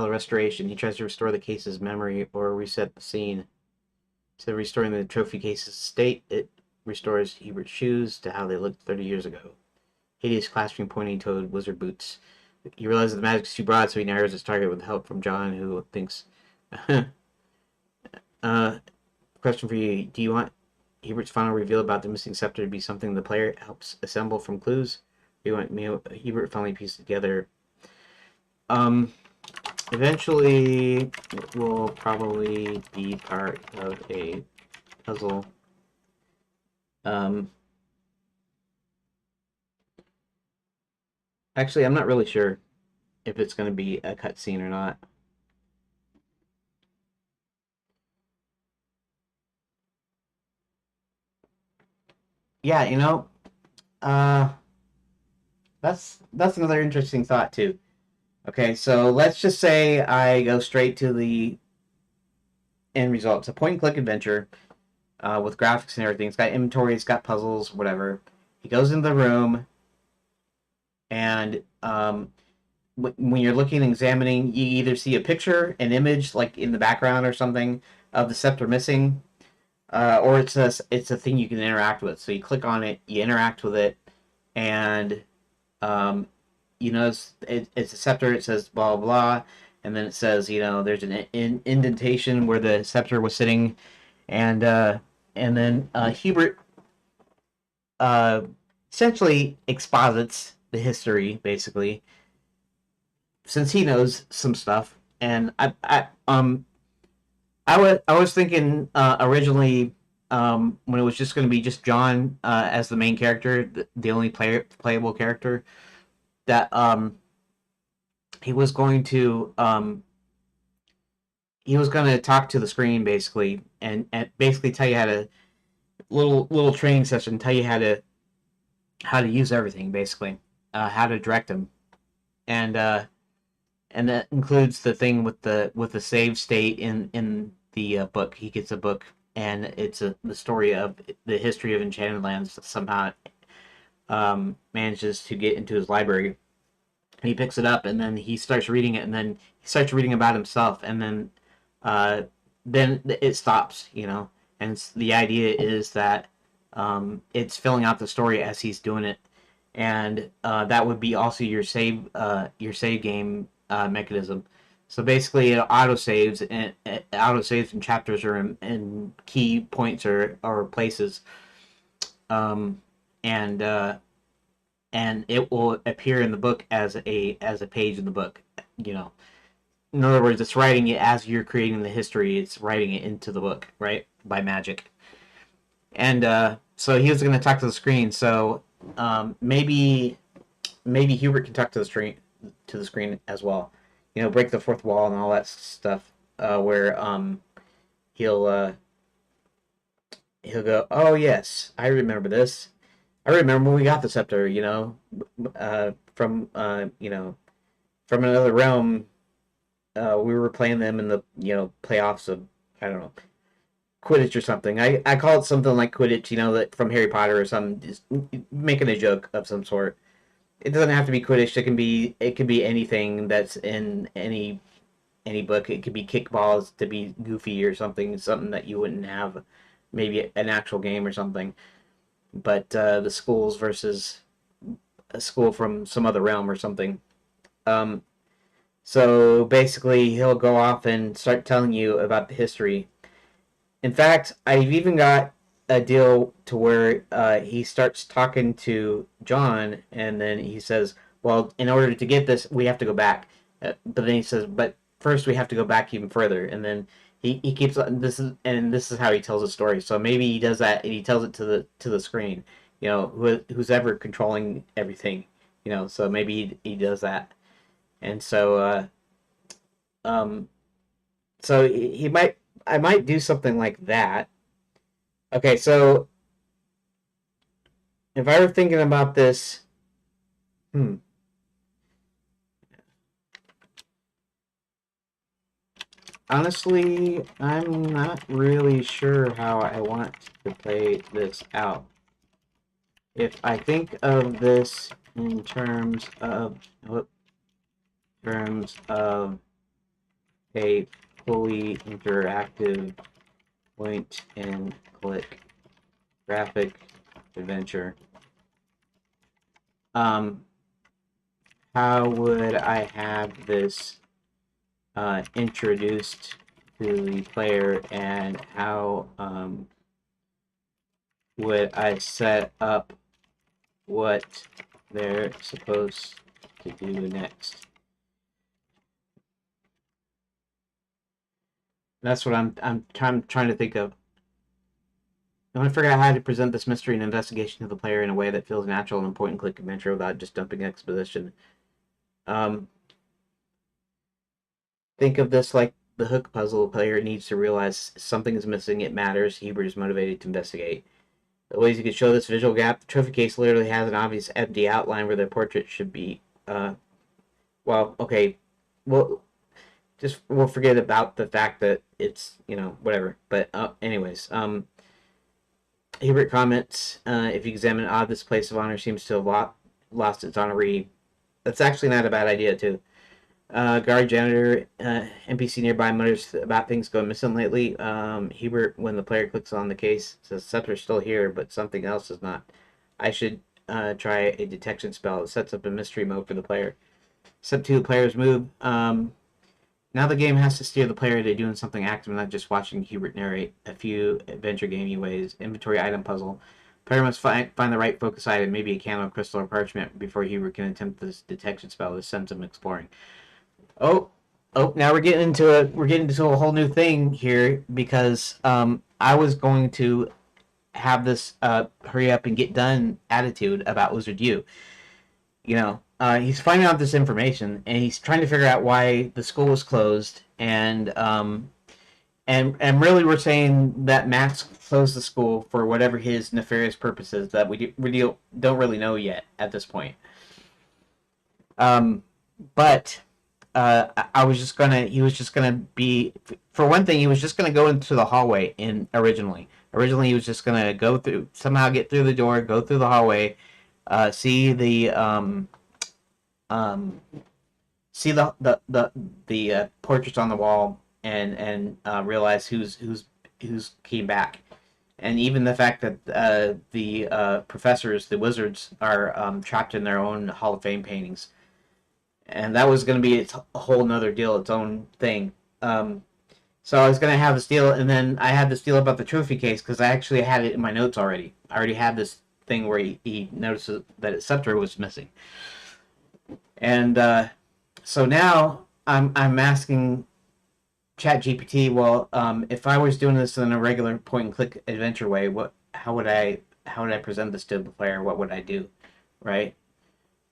Speaker 1: of restoration. He tries to restore the case's memory or reset the scene. Instead of restoring the trophy case's state, it restores Hubert's shoes to how they looked 30 years ago. Hideous clasping pointy-toed wizard boots. He realizes the magic's too broad, so he narrows his target with help from John, who thinks... Question for you. Do you want Hubert's final reveal about the missing scepter to be something the player helps assemble from clues? Or do you want Hubert finally piece together? Eventually, it will probably be part of a puzzle. Um, Actually, I'm not really sure if it's going to be a cutscene or not. Yeah, uh, that's another interesting thought too. Okay, so let's just say I go straight to the end result. It's a point and click adventure with graphics and everything. It's got inventory, it's got puzzles, whatever. He goes into the room, and when you're looking and examining, you either see a picture, an image, like in the background or something, of the scepter missing, or it's a thing you can interact with. So you click on it, you interact with it, and um, it's a scepter. It says blah blah blah, and then it says there's an indentation where the scepter was sitting, and then Hubert uh, essentially exposits the history basically, since he knows some stuff. And I was thinking originally, when it was just going to be just John as the main character, the only playable character, that he was going to talk to the screen basically, and basically tell you how to little training session, tell you how to use everything basically, how to direct them, and that includes the thing with the save state in the book. He gets a book, and it's the story of the history of Enchanted Lands. Somehow manages to get into his library. And he picks it up, and then he starts reading it, and then he starts reading about himself, and uh, then it stops. And the idea is that it's filling out the story as he's doing it, and that would be also your save game mechanism. So basically, it auto saves in chapters or in key points or places, um, and it will appear in the book as a page in the book. You know, in other words, it's writing it as you're creating the history. It's writing it into the book, right, by magic. And so he was going to talk to the screen. So maybe Hubert can talk to the screen as well. Break the fourth wall and all that stuff. Where he'll he'll go, oh yes, I remember this. I remember when we got the scepter. From another realm. We were playing them in the playoffs of, I don't know, Quidditch or something. I call it something like Quidditch, that from Harry Potter or something, just making a joke of some sort. It doesn't have to be Quidditch. It could be anything that's in any book. It could be kickballs to be goofy or something that you wouldn't have, maybe an actual game or something. But the schools versus a school from some other realm or something. Um, so basically, he'll go off and start telling you about the history. In fact, I've even got a deal to where he starts talking to John, and then he says, "Well, in order to get this, we have to go back." But then he says, "But first, we have to go back even further." And then he keeps this is how he tells the story. So maybe he does that, and he tells it to the screen. Who's ever controlling everything. So maybe he does that, and um, so he might. I might do something like that. Okay, so if I were thinking about this, hmm, honestly, I'm not really sure how I want to play this out. If I think of this in terms of a fully interactive point and click graphic adventure, um, how would I have this introduced to the player, and how would I set up what they're supposed to do next? That's what I'm trying to think of. I want to figure out how to present this mystery and investigation to the player in a way that feels natural and a point-and-click adventure without just dumping exposition. Um, think of this like the hook puzzle. The player needs to realize something is missing, it matters, Hebert is motivated to investigate. The ways you could show this visual gap, the trophy case literally has an obvious empty outline where the portrait should be. Well, okay, we'll forget about the fact that it's, whatever. But anyways, Hebert comments, if you examine odd, this place of honor seems to have lost its honoree. That's actually not a bad idea, too. Guard janitor, NPC nearby mutters about things going missing lately. Hebert, when the player clicks on the case, says scepter's still here, but something else is not. I should try a detection spell that sets up a mystery mode for the player. Step 2, the player's move. Now the game has to steer the player to doing something active, not just watching Hebert narrate a few adventure gamey ways. Inventory item puzzle. Player must find the right focus item, maybe a candle, crystal, or parchment, before Hebert can attempt this detection spell that sends him exploring. Oh, now we're getting into a whole new thing here, because I was going to have this hurry up and get done attitude about Wizard U. He's finding out this information, and he's trying to figure out why the school was closed, and really we're saying that Max closed the school for whatever his nefarious purposes that we don't really know yet at this point. But he was just gonna be, for one thing, he was just gonna go into the hallway originally. Originally, he was just gonna somehow get through the door, go through the hallway, see the portraits on the wall, and realize who's came back, and even the fact that the professors, the wizards, are trapped in their own Hall of Fame paintings. And that was going to be a whole nother deal, its own thing. So I was going to have this deal, and then I had this deal about the trophy case, because I actually had it in my notes already. I already had this thing where he notices that his scepter was missing. And so now I'm asking ChatGPT, well, if I was doing this in a regular point-and-click adventure way, how would I present this to the player? What would I do, right?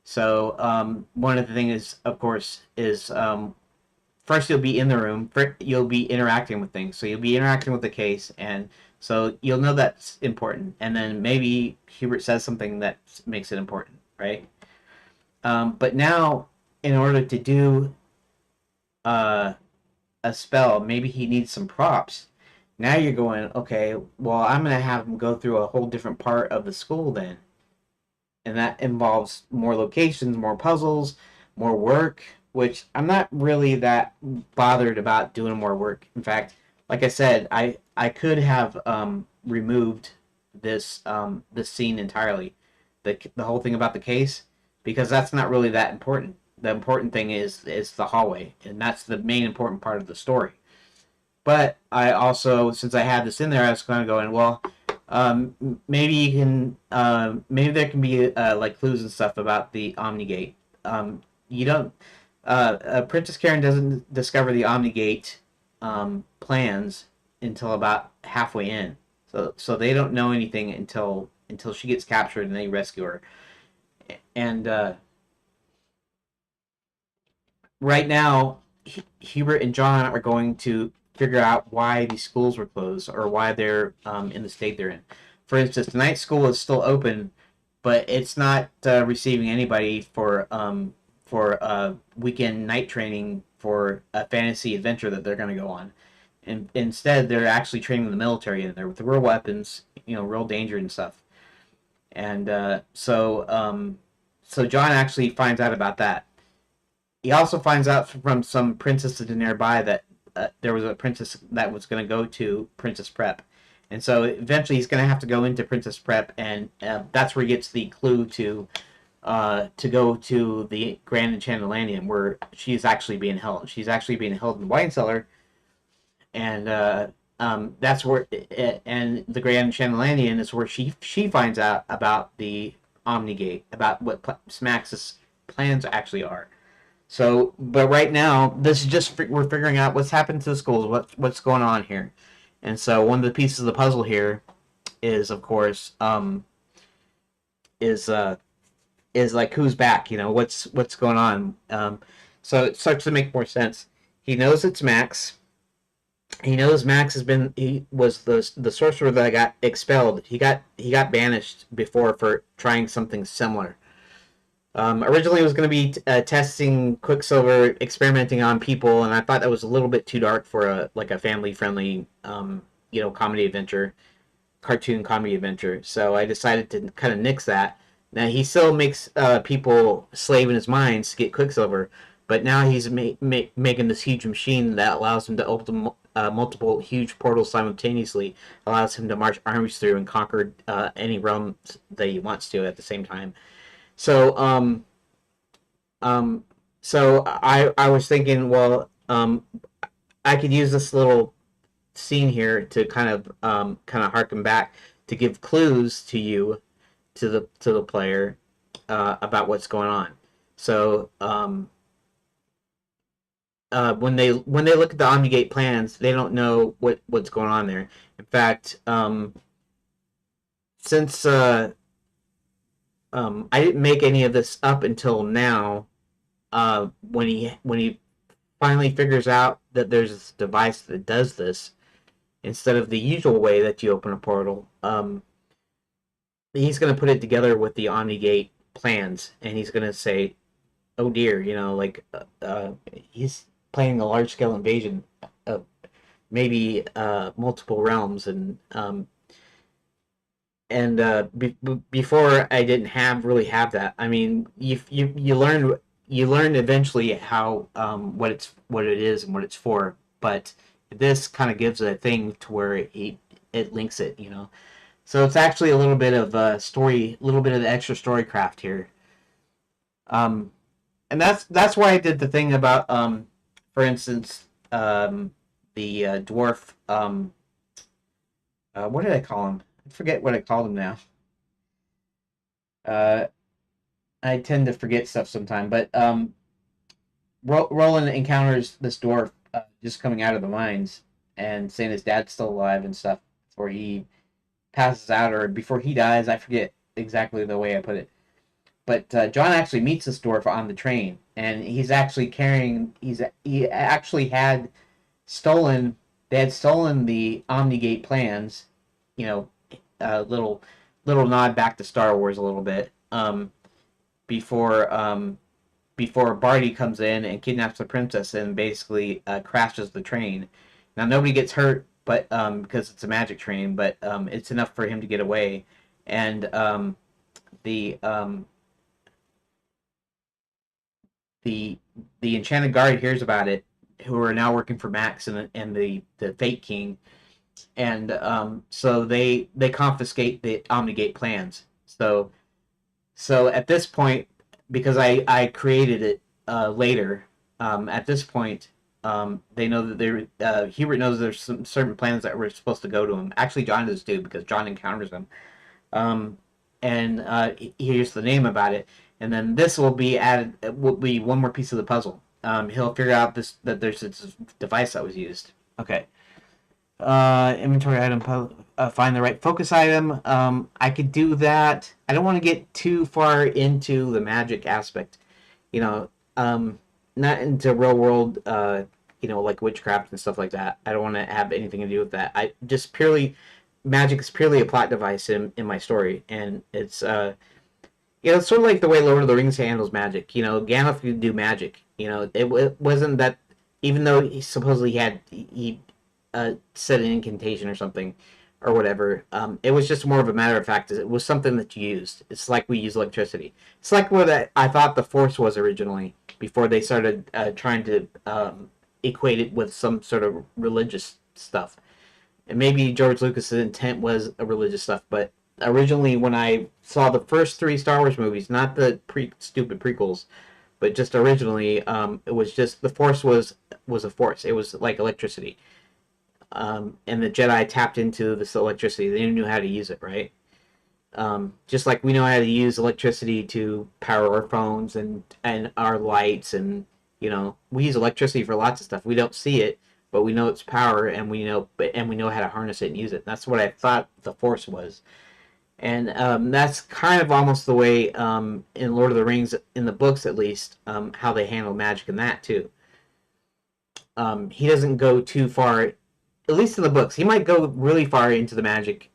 Speaker 1: So one of the things, of course, is first you'll be in the room. You'll be interacting with things. So you'll be interacting with the case, and so you'll know that's important. And then maybe Hebert says something that makes it important, right? But now, in order to do a spell, maybe he needs some props. Now you're going, okay, well, I'm going to have him go through a whole different part of the school then. And that involves more locations, more puzzles, more work, which I'm not really that bothered about doing more work. In fact, like I said, I could have removed this scene entirely, the whole thing about the case, because that's not really that important. The important thing is the hallway, and that's the main important part of the story. But I also, since I had this in there, I was kind of going, well, maybe you can, maybe there can be like clues and stuff about the Omnigate. You don't, Princess Karen doesn't discover the Omnigate plans until about halfway in. So they don't know anything until she gets captured and they rescue her. And right now, Hubert and John are going to figure out why these schools were closed, or why they're in the state they're in. For instance, tonight's school is still open, but it's not receiving anybody for weekend night training for a fantasy adventure that they're going to go on. And instead, they're actually training the military in there with real weapons, real danger and stuff. And so John actually finds out about that. He also finds out from some princesses nearby that there was a princess that was going to go to Princess Prep. And so eventually he's going to have to go into Princess Prep, and that's where he gets the clue to go to the Grand Enchanted Landium, where she's actually being held. She's actually being held in the wine cellar, and that's where, and the Grand Enchanted Landium is where she finds out about the Omnigate, about what Max's plans actually are. So, but right now, this is just we're figuring out what's happened to the schools, what's going on here, and so one of the pieces of the puzzle here is of course is uh is like who's back, you know, what's going on. So it starts to make more sense. He knows it's Max. He knows Max he was the sorcerer that got expelled. He got banished before for trying something similar. Originally, it was going to be testing Quicksilver, experimenting on people, and I thought that was a little bit too dark for a family friendly comedy adventure, cartoon comedy adventure. So I decided to kind of nix that. Now he still makes people slave in his minds to get Quicksilver, but now he's making this huge machine that allows him to open multiple huge portals simultaneously, allows him to march armies through and conquer any realm that he wants to at the same time. So um, I was thinking, well, I could use this little scene here to kind of harken back to give clues to you to the player about what's going on. So when they look at the Omnigate plans, they don't know what's going on there. In fact, since I didn't make any of this up until now, when he finally figures out that there's this device that does this instead of the usual way that you open a portal, he's going to put it together with the Omnigate plans, and he's going to say, "Oh dear, like he's planning a large scale invasion of maybe multiple realms." And before I didn't have that. I mean, you learn eventually how what it is and what it's for, but this kind of gives a thing to where it links it. So it's actually a little bit of story, a little bit of the extra story craft here. Um, and that's why I did the thing about for instance, the dwarf. What did I call him? I forget what I called him now. Uh, I tend to forget stuff sometimes, but Roland encounters this dwarf just coming out of the mines and saying his dad's still alive and stuff before he passes out or before he dies. I forget exactly the way I put it. But John actually meets this dwarf on the train, and he's actually carrying. He actually had stolen. They had stolen the Omnigate plans. You know, little nod back to Star Wars a little bit. Before before Barty comes in and kidnaps the princess and basically crashes the train. Now nobody gets hurt, but because it's a magic train, but it's enough for him to get away. And the um, the the Enchanted Guard hears about it, who are now working for Max and the Fate King, and so they confiscate the Omnigate plans. So at this point, because I created it later, at this point, they know that Hubert knows there's some certain plans that were supposed to go to him. Actually, John does too because John encounters them, um, and he hears the name about it, and then this will be added. Will be one more piece of the puzzle. He'll figure out that there's this device that was used. Okay. Inventory item, find the right focus item. I could do that. I don't want to get too far into the magic aspect, you know, um, not into real world, like witchcraft and stuff like that. I don't want to have anything to do with that. I just purely, magic is purely a plot device in my story, and it's sort of like the way Lord of the Rings handles magic. Gandalf could do magic. It wasn't that, even though he supposedly he said an incantation or something or whatever. It was just more of a matter of fact. It was something that you used. It's like we use electricity. It's like what I thought the Force was originally before they started trying to equate it with some sort of religious stuff. And maybe George Lucas's intent was a religious stuff, but originally when I saw the first three Star Wars movies, not the stupid prequels, but just originally, it was just the Force was a force. It was like electricity. And the Jedi tapped into this electricity. They knew how to use it, right? Just like we know how to use electricity to power our phones and our lights, and we use electricity for lots of stuff. We don't see it, but we know its power, and we know how to harness it and use it. That's what I thought the Force was. And that's kind of almost the way in Lord of the Rings, in the books at least, how they handle magic in that too. He doesn't go too far, at least in the books. He might go really far into the magic.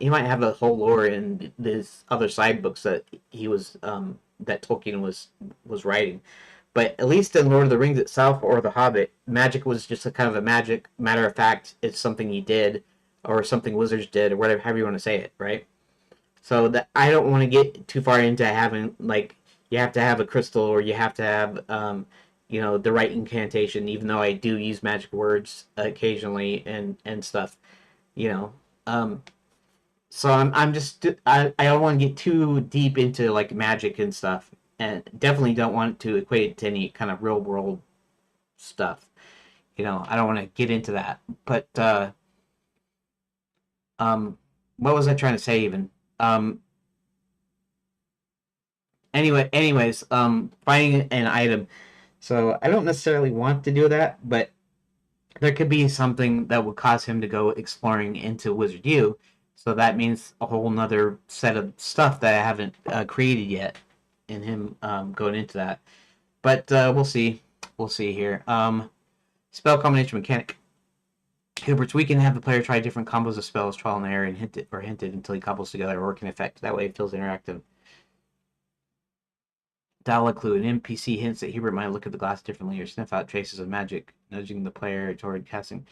Speaker 1: He might have a whole lore in this other side books that he was that Tolkien was writing. But at least in Lord of the Rings itself or The Hobbit, magic was just a kind of a magic matter of fact. It's something he did, or something wizards did, or whatever, however you want to say it, right? So that I don't want to get too far into having like you have to have a crystal or you have to have the right incantation. Even though I do use magic words occasionally and stuff, you know. So I'm just I don't want to get too deep into like magic and stuff, and definitely don't want to equate it to any kind of real world stuff. I don't want to get into that. But um, what was I trying to say even? Um, anyways, finding an item. So I don't necessarily want to do that, but there could be something that would cause him to go exploring into Wizard U. So that means a whole nother set of stuff that I haven't created yet in him going into that. But we'll see. We'll see here. Spell combination mechanic. Hubert's we can have the player try different combos of spells, trial and error, and hinted until he couples together a working effect. That way it feels interactive. Dialogue clue. An NPC hints that Hubert might look at the glass differently or sniff out traces of magic, nudging the player toward casting.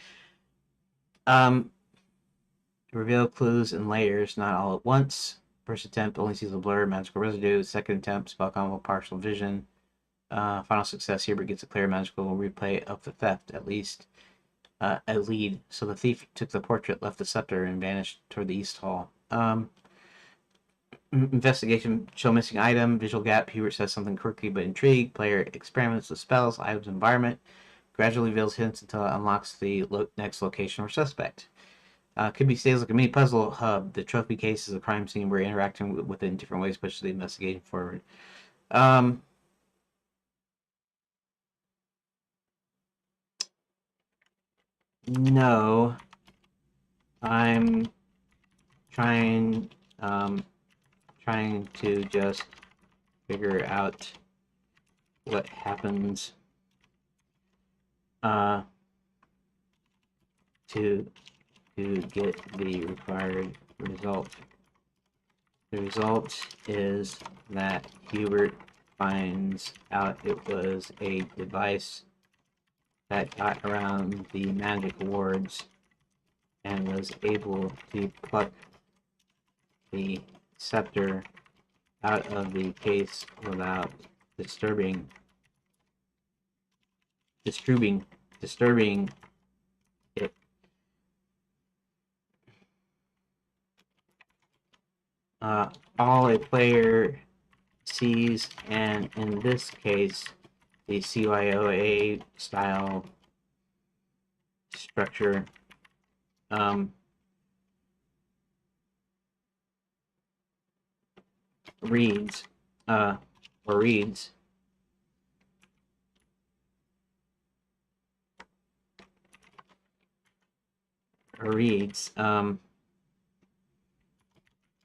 Speaker 1: Reveal clues and layers, not all at once. First attempt only sees a blur, magical residue. Second attempt, spell combo, partial vision. Final success, Hubert gets a clear magical replay of the theft, at least a lead. So the thief took the portrait, left the scepter, and vanished toward the east hall. Investigation, show missing item, visual gap. Hubert says something quirky but intrigued. Player experiments with spells, items, environment. Gradually reveals hints until it unlocks the next location or suspect. Could be staged like a mini puzzle hub. The trophy case is a crime scene where interacting with it in different ways pushes the investigation forward. No, I'm trying to just figure out what happens to get the required result. The result is that Hubert finds out it was a device that got around the magic wards and was able to pluck the scepter out of the case without disturbing it. All a player sees, and in this case, the CYOA style structure reads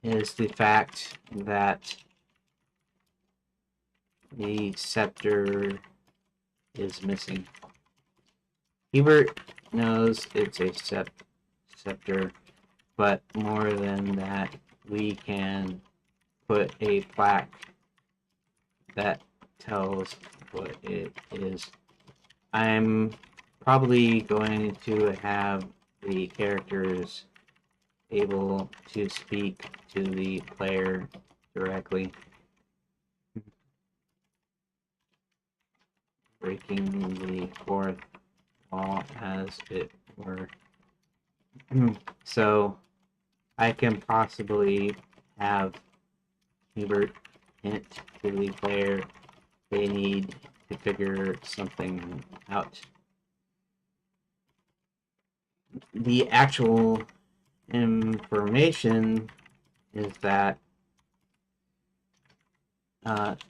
Speaker 1: is the fact that the scepter is missing. Hubert knows it's a scepter, but more than that, we can put a plaque that tells what it is. I'm probably going to have the characters able to speak to the player directly, breaking the fourth wall, as it were. So I can possibly have Hubert hint to the player they need to figure something out. The actual information is that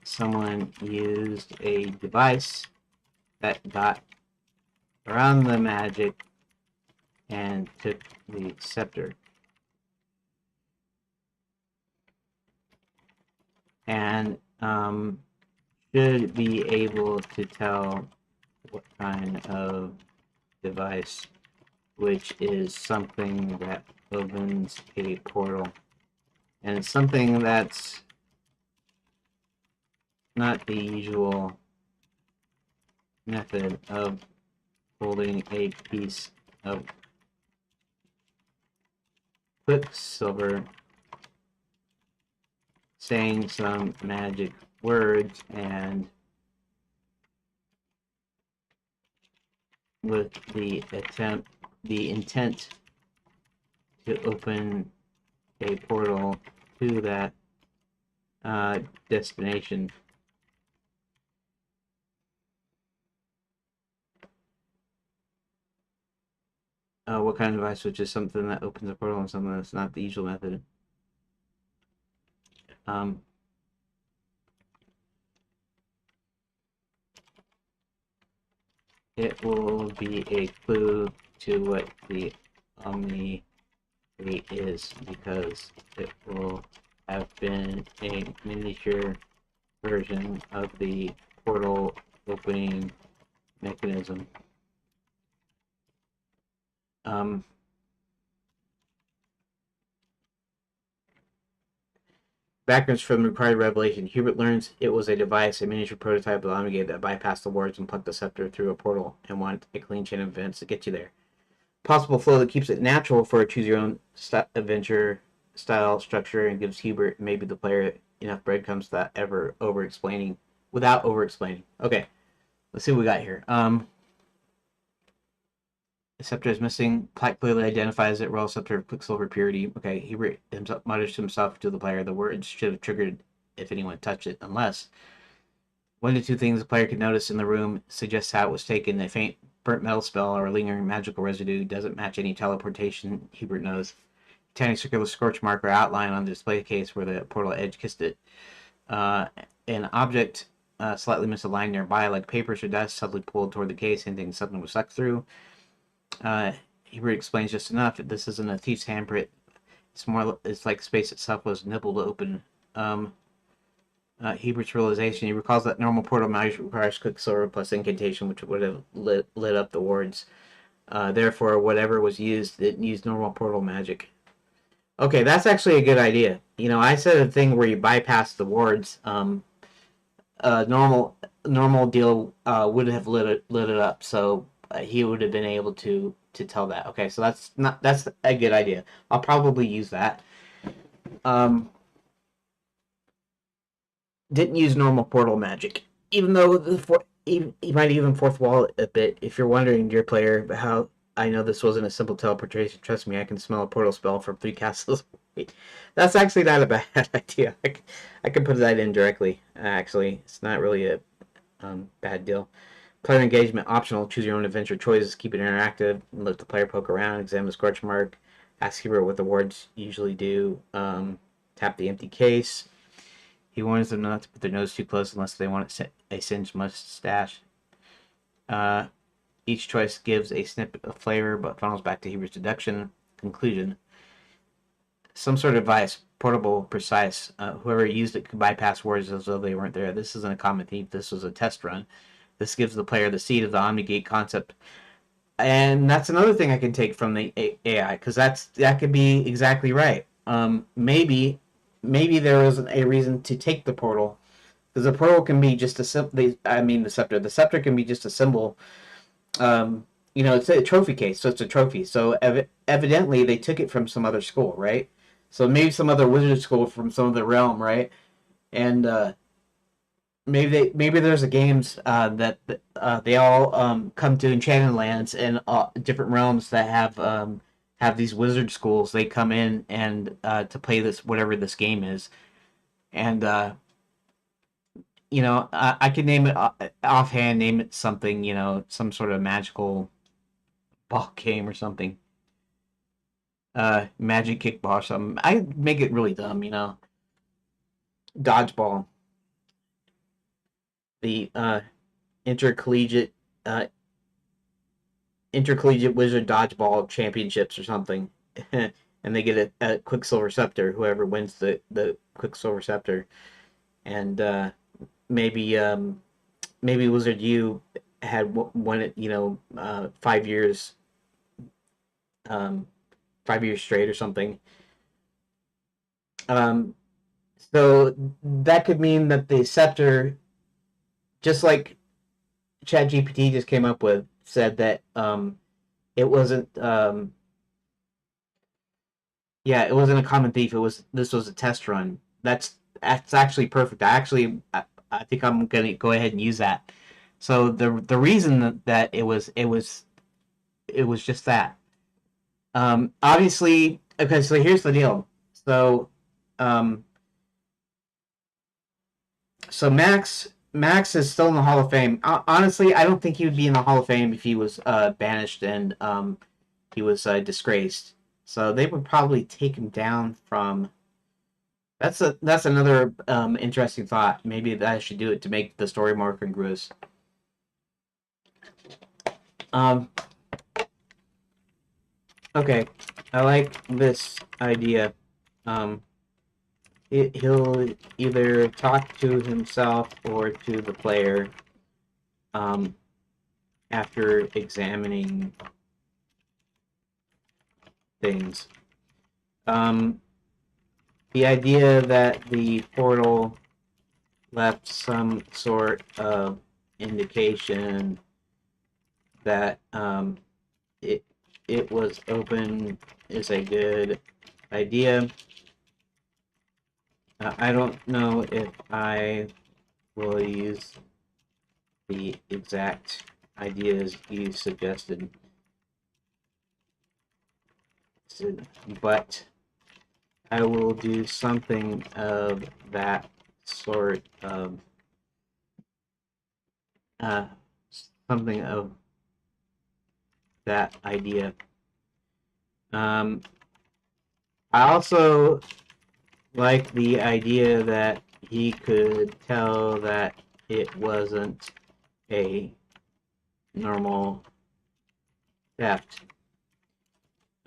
Speaker 1: someone used a device that got around the magic and took the scepter. And should be able to tell what kind of device, which is something that opens a portal. And it's something that's not the usual method of holding a piece of quicksilver, saying some magic words, and with the intent to open a portal to that destination. What kind of device, which is something that opens a portal and something that's not the usual method. It will be a clue to what the Omni is, because it will have been a miniature version of the portal opening mechanism. Backgrounds from required revelation. Hubert learns it was a device, a miniature prototype of the Omnigate that bypassed the wards and plucked the scepter through a portal and wanted a clean chain of events to get you there. Possible flow that keeps it natural for a choose-your-own adventure style structure and gives Hubert, maybe the player, enough breadcrumbs that ever over-explaining, without over-explaining. Okay, let's see what we got here. The scepter is missing. Plaque clearly identifies it. Royal scepter of quicksilver purity. Okay, Hubert himself mutters to himself to the player. The words should have triggered if anyone touched it, unless one of the two things the player could notice in the room suggests how it was taken. A faint burnt metal spell or lingering magical residue doesn't match any teleportation Hubert knows. Tiny circular scorch mark or outline on the display case where the portal edge kissed it. An object slightly misaligned nearby, like papers or dust, suddenly pulled toward the case, hinting something was sucked through. Hubert explains just enough. This isn't a thief's handprint. It's like space itself was nibbled open. Hubert's realization. He recalls that normal portal magic requires quicksilver plus incantation, which would have lit up the wards. Therefore, whatever was used, it used normal portal magic. Okay, that's actually a good idea. You know, I said a thing where you bypass the wards. Normal deal would have lit it up, so he would have been able to tell that. Okay, so that's a good idea. I'll probably use that. Didn't use normal portal magic, even though he might even fourth wall a bit. If you're wondering, dear player, how I know this wasn't a simple teleportation, trust me, I can smell a portal spell from 3 castles. That's actually not a bad idea. I can put that in directly. Actually, it's not really a bad deal. Player engagement optional. Choose your own adventure choices. Keep it interactive. Let the player poke around. Examine the scorch mark. Ask Hubert what the wards usually do. Tap the empty case. He warns them not to put their nose too close unless they want a singed mustache. Each choice gives a snippet of flavor, but funnels back to Hubert's deduction. Conclusion. Some sort of device, portable, precise. Whoever used it could bypass words as though they weren't there. This isn't a common theme. This was a test run. This gives the player the seed of the Omnigate concept. And that's another thing I can take from the AI, because that could be exactly right. Maybe there isn't a reason to take the portal, because the portal can be just a simple. I mean, the scepter. The scepter can be just a symbol. It's a trophy case, so it's a trophy. So evidently they took it from some other school, right? So maybe some other wizard school from some other realm, right? And maybe there's a games that they all come to Enchanted lands and different realms that have these wizard schools. They come in and to play this whatever this game is, and I could name it offhand. Name it something, some sort of magical ball game or something. Magic kickball or something. I make it really dumb, Dodgeball. The intercollegiate intercollegiate wizard dodgeball championships or something, and they get a Quicksilver scepter. Whoever wins the Quicksilver scepter, and maybe maybe Wizard U had won it, 5 years, um, 5 years straight or something. Um, so that could mean that the scepter, just like ChatGPT just came up with, said that it wasn't yeah, it wasn't a common thief. This was a test run. That's actually perfect. I think I'm gonna go ahead and use that. So the reason that it was just that. Obviously, okay. So here's the deal. So um, so Max is still in the Hall of Fame. Honestly, I don't think he would be in the Hall of Fame if he was banished and he was disgraced. So they would probably take him down from. That's another interesting thought. Maybe that I should do it to make the story more congruous. Um, okay, I like this idea. Um, he'll either talk to himself or to the player um, after examining things. Um, the idea that the portal left some sort of indication that it it was open is a good idea. I don't know if I will use the exact ideas you suggested, but I will do something of that sort of uh, something of that idea. Um, I also like the idea that he could tell that it wasn't a normal theft.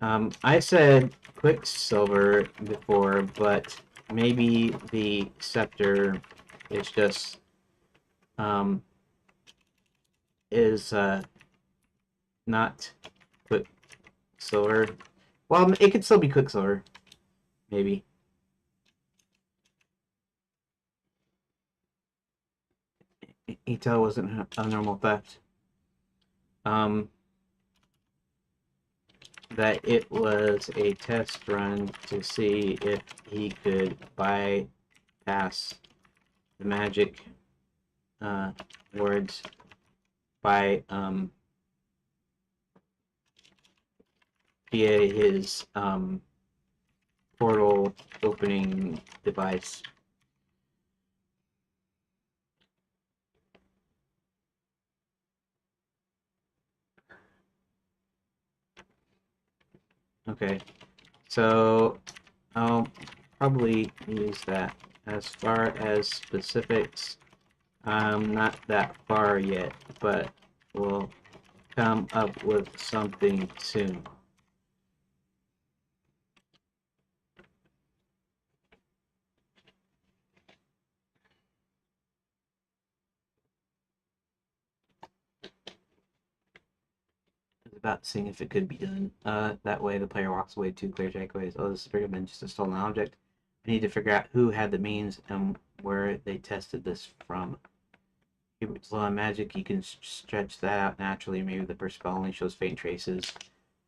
Speaker 1: I said Quicksilver before, but maybe the scepter is just um, is not Quicksilver. Well, it could still be Quicksilver, maybe. Ito wasn't a normal theft. Um, that it was a test run to see if he could bypass the magic words by via his portal opening device. Okay, so I'll probably use that. As far as specifics, I'm not that far yet, but we'll come up with something soon. About seeing if it could be done. That way the player walks away to clear takeaways. Oh, this has been just a stolen object. I need to figure out who had the means and where they tested this from. If it's law of magic, you can stretch that out naturally. Maybe the first spell only shows faint traces,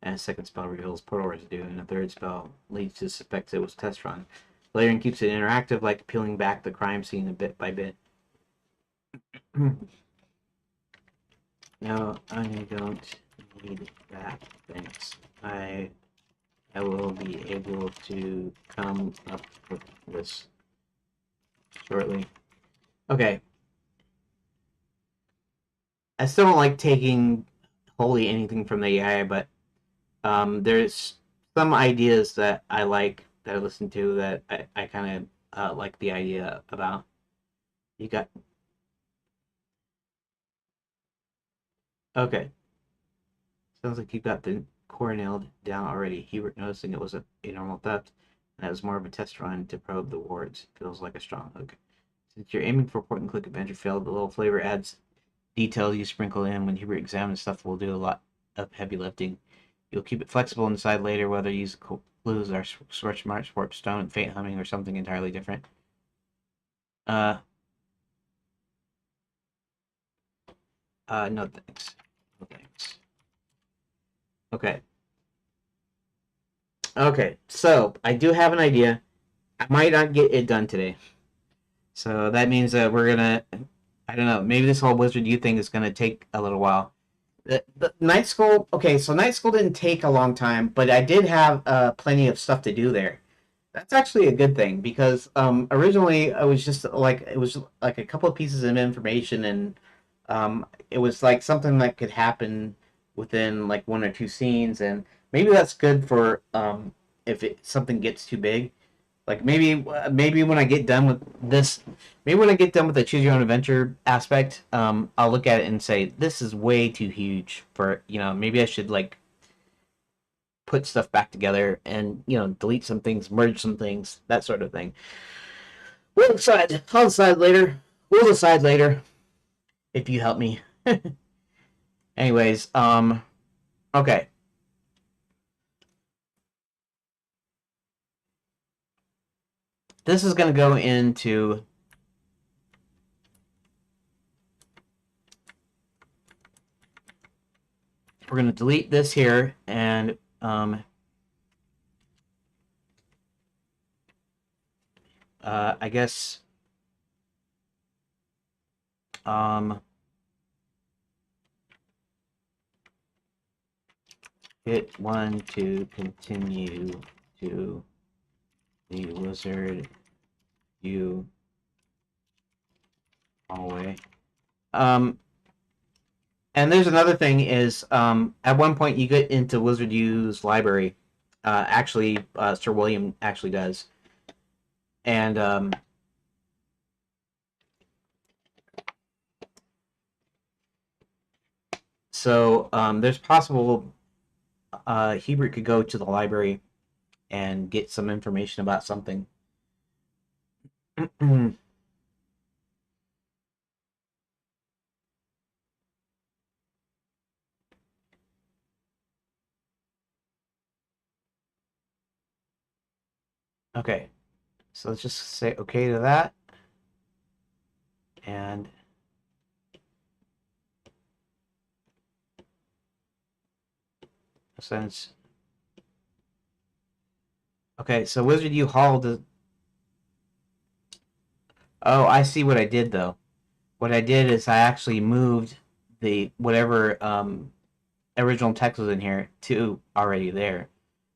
Speaker 1: and a second spell reveals portal residue, and a third spell leads to suspect it was a test run. Layering keeps it interactive, like peeling back the crime scene a bit by bit. No, I don't need that. Thanks. I will be able to come up with this shortly. Okay. I still don't like taking wholly anything from the AI, but there's some ideas that I like that I listen to that I kind of like the idea about. You got okay. Sounds like you got the core nailed down already. Hubert noticing it was a normal theft, and that was more of a test run to probe the wards. Feels like a strong hook. Since you're aiming for point and click adventure failed, the little flavor adds details you sprinkle in. When Hubert examines stuff, will do a lot of heavy lifting. You'll keep it flexible and decide later whether to use clues or switch march, warp stone, faint humming, or something entirely different. No thanks. No thanks. Okay. Okay, so I do have an idea. I might not get it done today. So that means that we're gonna, I don't know, maybe this whole Wizard U thing is gonna take a little while. The night school, okay, so night school didn't take a long time, but I did have plenty of stuff to do there. That's actually a good thing because originally I was just like it was like a couple of pieces of information and it was like something that could happen within like one or two scenes and maybe that's good for if something gets too big. Like maybe when I get done with this, maybe when I get done with the choose your own adventure aspect, I'll look at it and say this is way too huge for maybe I should like put stuff back together and delete some things, merge some things, that sort of thing. We'll decide. I'll decide later. We'll decide later if you help me. Anyways, okay. This is gonna go into. We're gonna delete this here and I guess hit 1 to continue to the Wizard U hallway. And there's another thing is at one point you get into Wizard U's library. Actually, Sir William actually does. And so there's possible Hubert could go to the library and get some information about something. Okay, so let's just say okay to that. And since okay, so Wizard U Hall does. Oh, I see what I did though. What I did is I actually moved the whatever original text was in here to already there.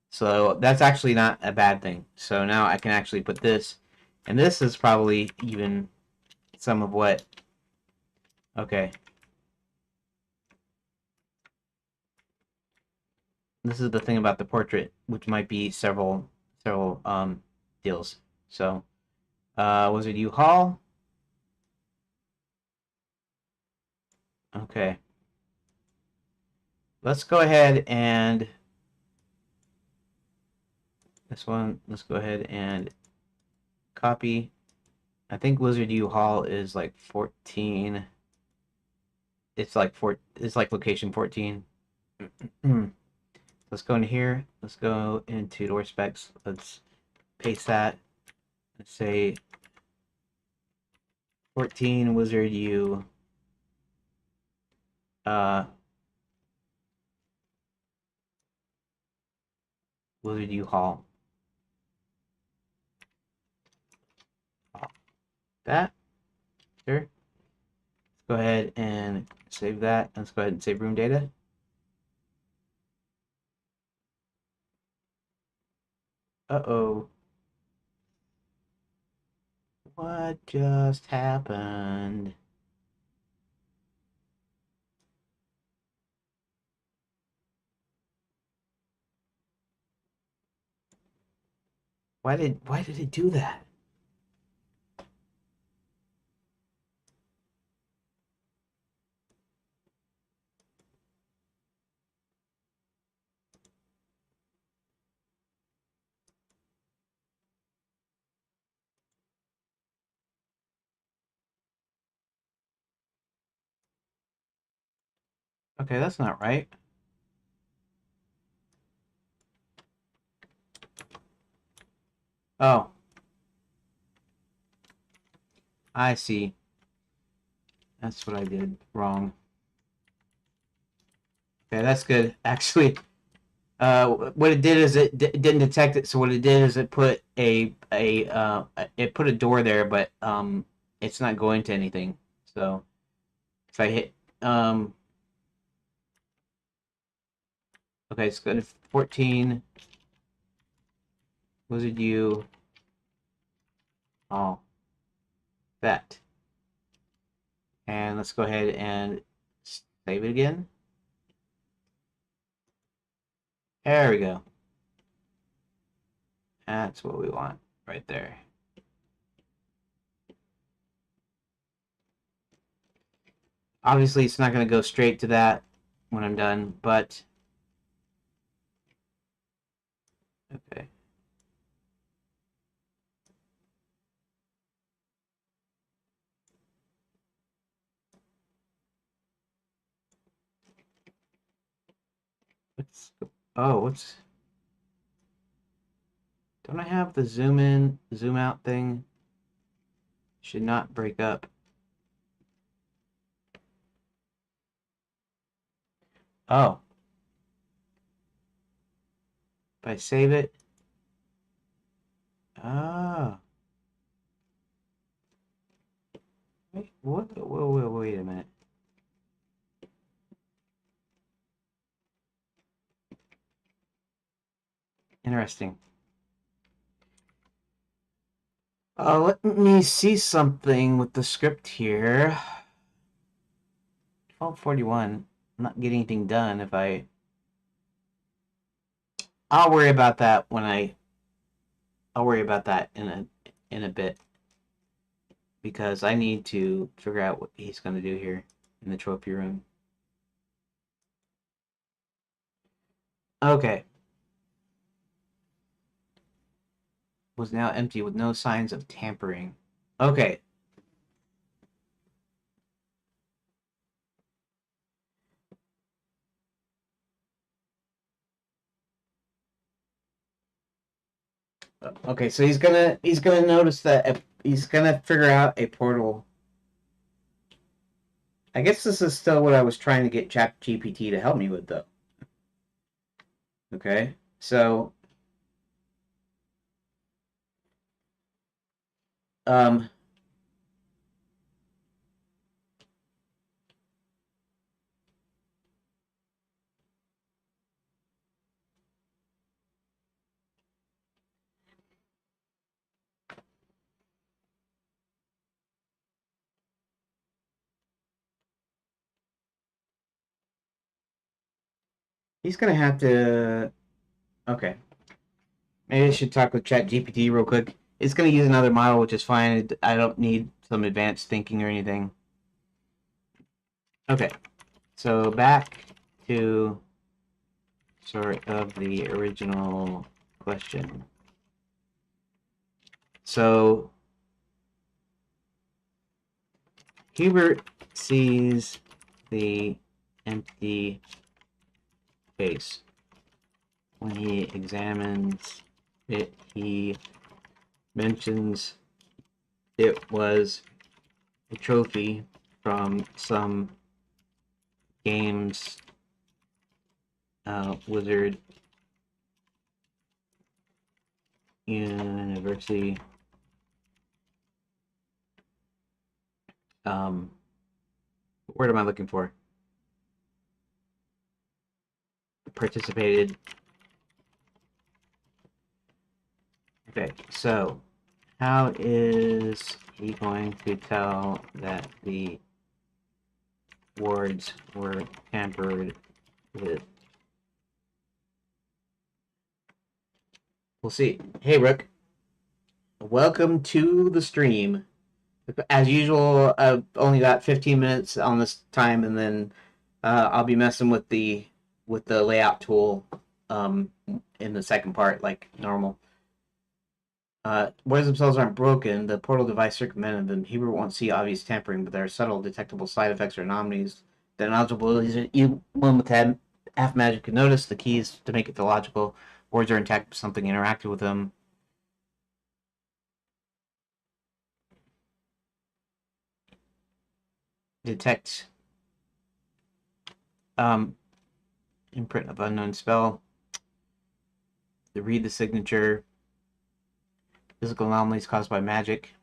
Speaker 1: So that's actually not a bad thing. So now I can actually put this, and this is probably even some of what. Okay. This is the thing about the portrait, which might be several deals. So, Wizard U Hall. Okay. Let's go ahead and this one. Let's go ahead and copy. I think Wizard U Hall is like 14. It's like It's like location 14. Let's go into here. Let's go into door specs. Let's paste that. Let's say 14 Wizard U. Wizard U Hall. That. Sure. Let's go ahead and save that. Let's go ahead and save room data. Uh-oh. What just happened? Why did it do that? Okay, that's not right. Oh, I see. That's what I did wrong. Okay, that's good. Actually, what it did is it didn't detect it. So what it did is it put it put a door there, but it's not going to anything. So if I hit um, okay, it's good. 14. Wizard U. Oh, that. And let's go ahead and save it again. There we go. That's what we want right there. Obviously, it's not going to go straight to that when I'm done, but okay. What's what's don't I have the zoom in, zoom out thing? Should not break up. Oh, if I save it. Oh, wait, what? Wait a minute. Interesting. Let me see something with the script here. 12:41. I'm not getting anything done if I. I'll worry about that when I. I'll worry about that in a bit because I need to figure out what he's going to do here in the trophy room. Okay. Was now empty with no signs of tampering. Okay. Okay, so he's gonna notice that he's gonna figure out a portal. I guess this is still what I was trying to get ChatGPT to help me with, though. Okay, so um, he's gonna have to. Okay, maybe I should talk with ChatGPT real quick. It's gonna use another model, which is fine. I don't need some advanced thinking or anything. Okay, so back to sort of the original question. So Hubert sees the empty case. When he examines it, he mentions it was a trophy from some games Wizard University. What word am I looking for? Participated. Okay, so how is he going to tell that the wards were tampered with? We'll see. Hey, Rook. Welcome to the stream. As usual, I've only got 15 minutes on this time, and then I'll be messing with the layout tool in the second part, like normal. Whereas themselves aren't broken, the portal device circumvented them. Hebrew won't see obvious tampering, but there are subtle, detectable side effects or anomalies The knowledgeable abilities one with half magic can notice. The key is to make it illogical. Words are intact with something interactive with them. Detect imprint of unknown spell. To read the signature. Physical anomalies caused by magic.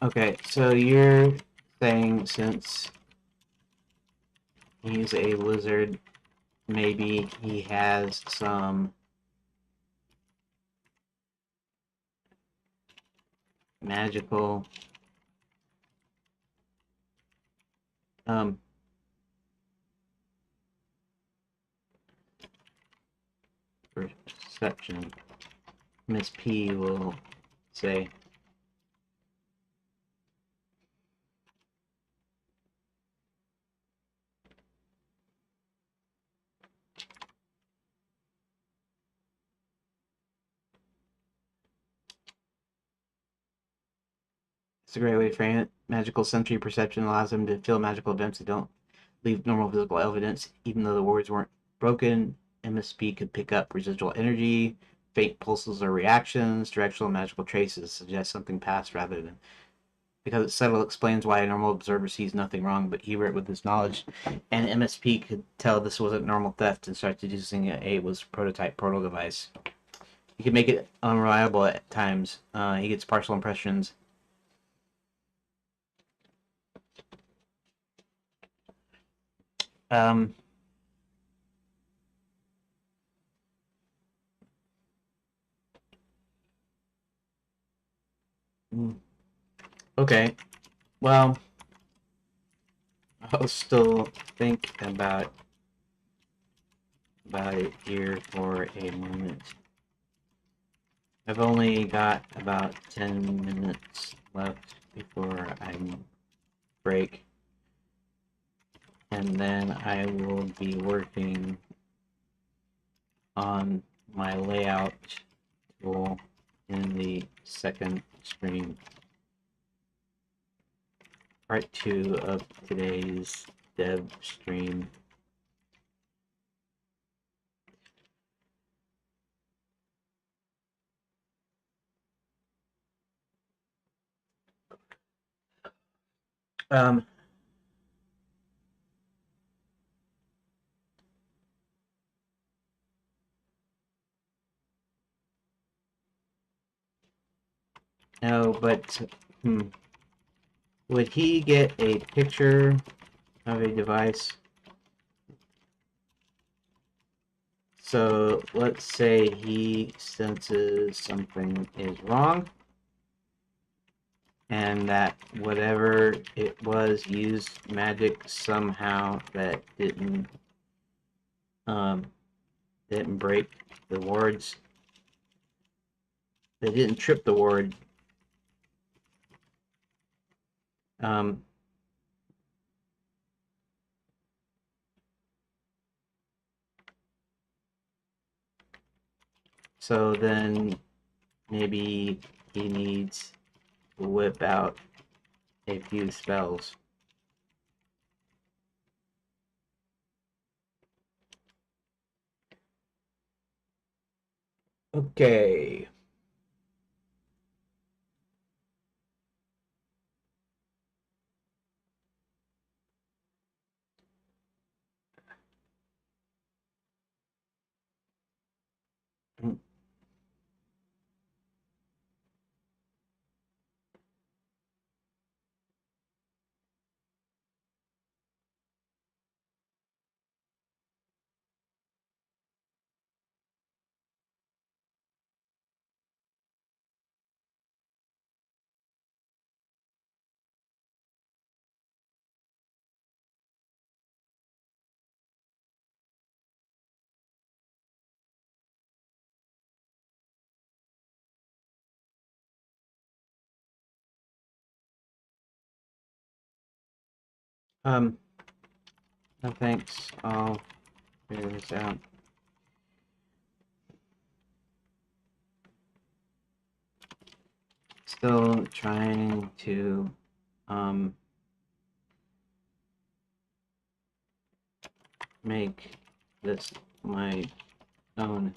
Speaker 1: Okay, so you're saying since he's a wizard, maybe he has some magical um perception. Miss P will say. It's a great way to frame it. Magical sensory perception allows them to feel magical events that don't leave normal physical evidence. Even though the words weren't broken, MSP could pick up residual energy, faint pulses or reactions, directional magical traces, suggest something passed rather than. Because it's subtle, explains why a normal observer sees nothing wrong, but Hebert, with his knowledge and MSP, could tell this wasn't normal theft and start deducing it was prototype portal device. He can make it unreliable at times. He gets partial impressions. Um, okay, well, I'll still think about it here for a moment. I've only got about 10 minutes left before I break, and then I will be working on my layout tool in the second stream. Part 2 of today's dev stream. No, but would he get a picture of a device? So let's say he senses something is wrong and that whatever it was used magic somehow that didn't break the wards. They didn't trip the ward. So then maybe he needs to whip out a few spells. Okay. No thanks. I'll figure this out. still trying to make this my own.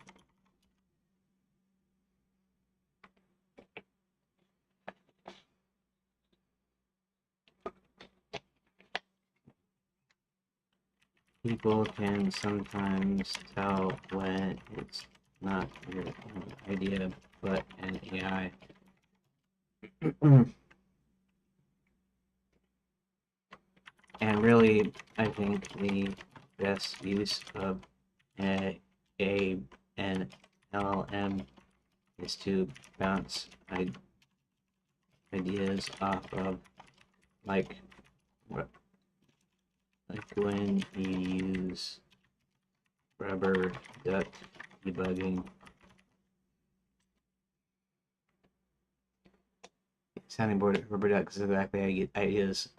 Speaker 1: People can sometimes tell when it's not your own idea, but an AI. And really, I think the best use of an LLM is to bounce ideas off of, like when you use rubber duck debugging. Sounding board at rubber duck is exactly how you get ideas.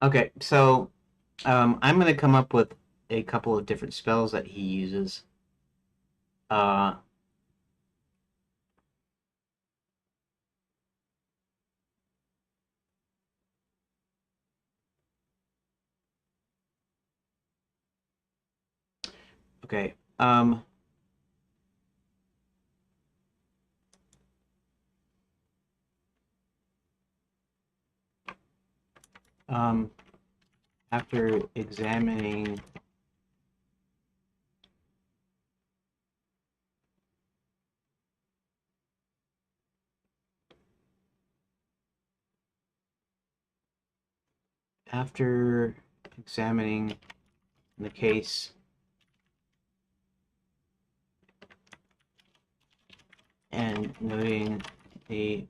Speaker 1: Okay, so I'm going to come up with a couple of different spells that he uses. Uh, okay. Um, After examining after examining the case and noting the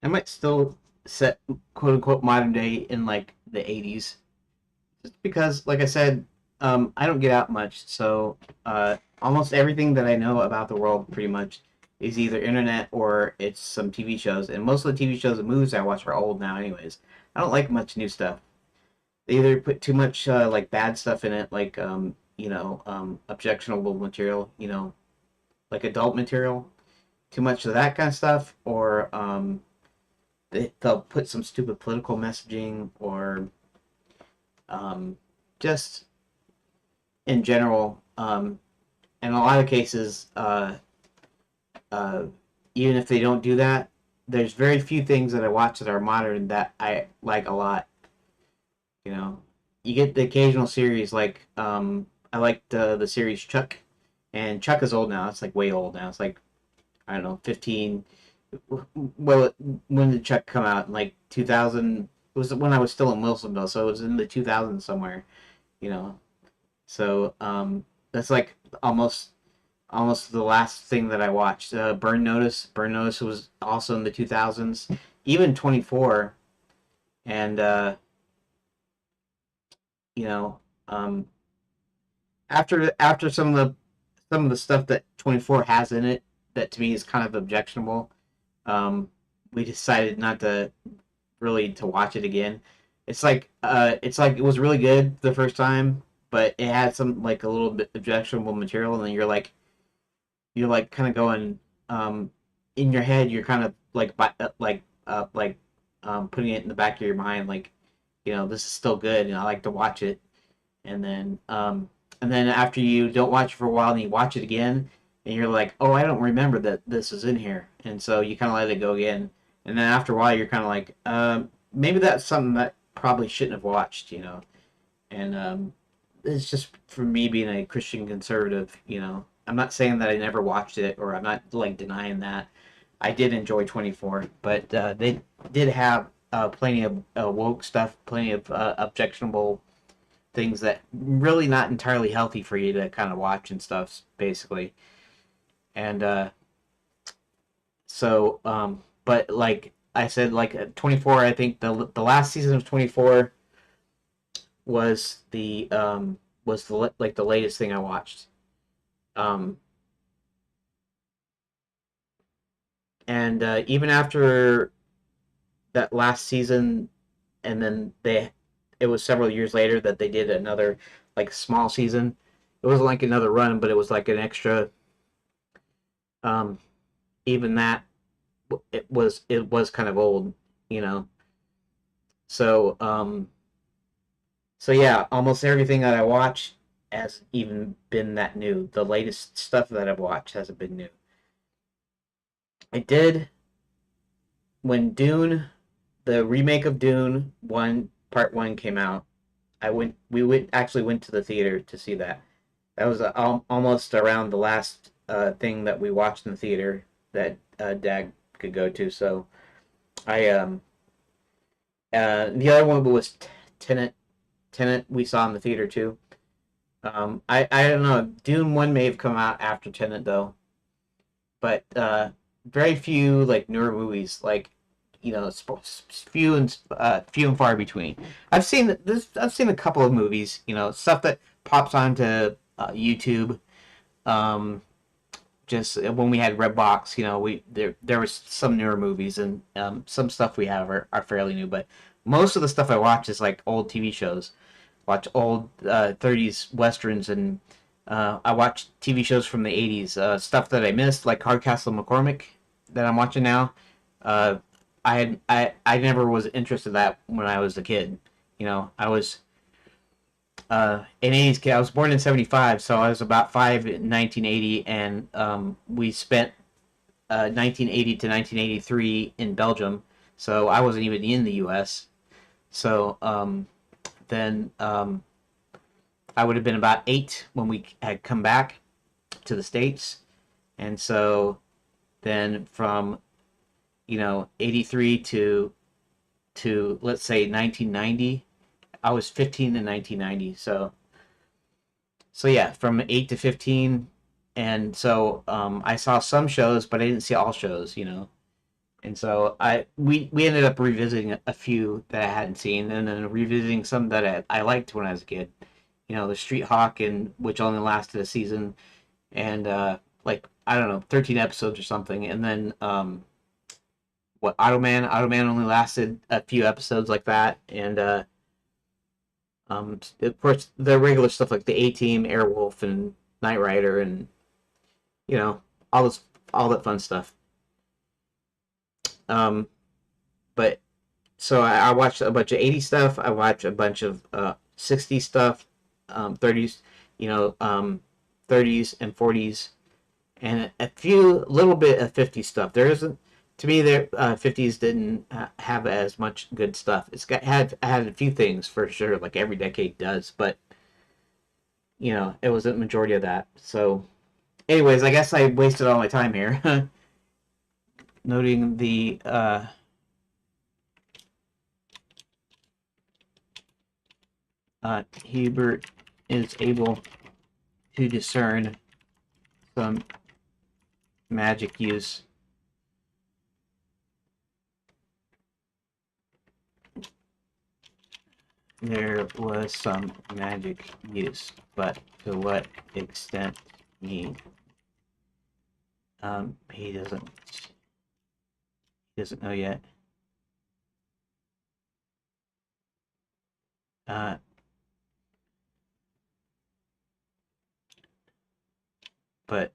Speaker 1: I might still set quote unquote modern day in like the 80s, just because, like I said, I don't get out much, so almost everything that I know about the world pretty much is either internet or it's some TV shows, and most of the TV shows and movies I watch are old now, anyways. I don't like much new stuff. They either put too much like bad stuff in it, like objectionable material, like adult material, too much of that kind of stuff, or they'll put some stupid political messaging, or just in general. In a lot of cases, uh, even if they don't do that, there's very few things that I watch that are modern that I like a lot. You know, you get the occasional series like I like the series Chuck, and Chuck is old now. It's like way old now. It's like, I don't know, 15. Well, when did Chuck come out? In like 2000. It was when I was still in Wilsonville, so it was in the 2000s somewhere. You know, so that's like almost the last thing that I watched. Burn Notice. Burn Notice was also in the 2000s. Even 24, and you know, um, after some of the stuff that 24 has in it that to me is kind of objectionable, we decided not to really to watch it again. It's like it was really good the first time, but it had some like a little bit objectionable material, and then you're like kind of going in your head. You're kind of putting it in the back of your mind, like, this is still good, and I like to watch it. And then after you don't watch it for a while, and you watch it again, and you're like, oh, I don't remember that this is in here, and so you kind of let it go again. And then after a while, you're kind of like, maybe that's something that probably shouldn't have watched. And it's just for me being a Christian conservative. I'm not saying that I never watched it, or I'm not like denying that. I did enjoy 24, but they did have plenty of woke stuff, plenty of objectionable things that really not entirely healthy for you to kind of watch and stuff, basically. And so but like I said, like 24. I think the last season of 24 was the like the latest thing I watched. Um, and even after that last season, and then it was several years later that they did another like small season. It wasn't like another run, but it was like an extra. Um, even that it was kind of old, you know. So so yeah, almost everything that I watch hasn't even been that new. The latest stuff that I've watched hasn't been new. I did when Dune, the remake of Dune one part one came out. We went actually went to the theater to see that. That was almost around the last thing that we watched in the theater that Dad could go to. So I the other one was Tenet. Tenet we saw in the theater too. I don't know. Dune one may have come out after Tenet though, but very few like newer movies like few and far between. I've seen a couple of movies, stuff that pops onto YouTube. Um, just when we had Redbox, we there was some newer movies and some stuff we have are fairly new, but most of the stuff I watch is like old TV shows. Watch old 30s westerns and I watch TV shows from the 80s. Stuff that I missed, like Hardcastle McCormick, that I'm watching now. Uh, I never was interested in that when I was a kid. I was an 80s kid. I was born in 75, so I was about 5 in 1980, and we spent 1980 to 1983 in Belgium, so I wasn't even in the U.S. So then I would have been about 8 when we had come back to the States, and so then from 83 to let's say 1990, I was 15 in 1990. So yeah, from 8 to 15, and so I saw some shows, but I didn't see all shows. And so we ended up revisiting a few that I hadn't seen, and then revisiting some that I liked when I was a kid. The Street Hawk, and which only lasted a season, and like I don't know, 13 episodes or something, and then what Automan only lasted a few episodes like that, and of course the regular stuff like the A Team, Airwolf, and Knight Rider, and you know all this all that fun stuff. Um, but so I watched a bunch of 80s stuff. I watched a bunch of 60s stuff, 30s, you know, 30s and 40s, and a little bit of 50s stuff. There isn't, to me, there 50s didn't have as much good stuff. Had a few things for sure, like every decade does, but it was a majority of that. So, anyways, I guess I wasted all my time here. Noting the Hubert is able to discern some magic use. There was some magic use, but to what extent he doesn't know yet. Uh, but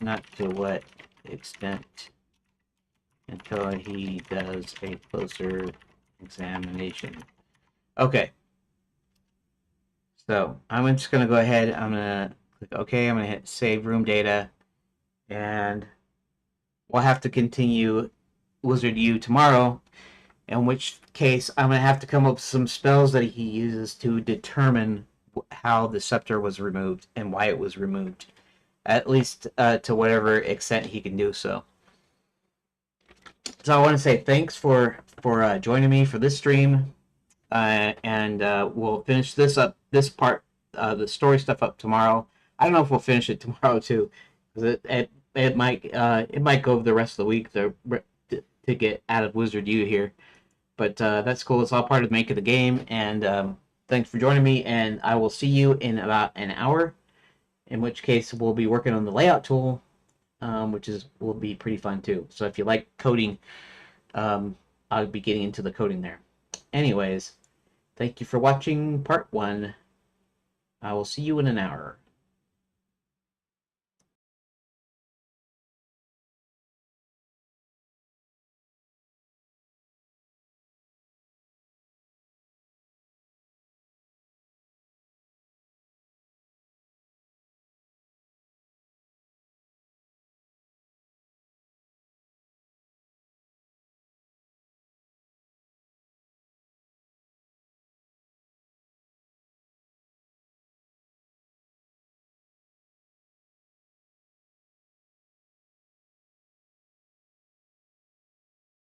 Speaker 1: not to what extent until he does a closer examination. Okay. So I'm just going to go ahead. I'm going to click OK. I'm going to hit save room data. And we'll have to continue Wizard U tomorrow. In which case, I'm going to have to come up with some spells that he uses to determine how the scepter was removed and why it was removed. At least to whatever extent he can do so. So I want to say thanks for joining me for this stream. And we'll finish this part, the story stuff up tomorrow. I don't know if we'll finish it tomorrow too, because it might go over the rest of the week. to get out of Wizard U here. But that's cool. It's all part of the make of the game. And thanks for joining me. And I will see you in about an hour. In which case, we'll be working on the layout tool, which will be pretty fun too. So if you like coding, I'll be getting into the coding there. Anyways, thank you for watching part 1. I will see you in an hour.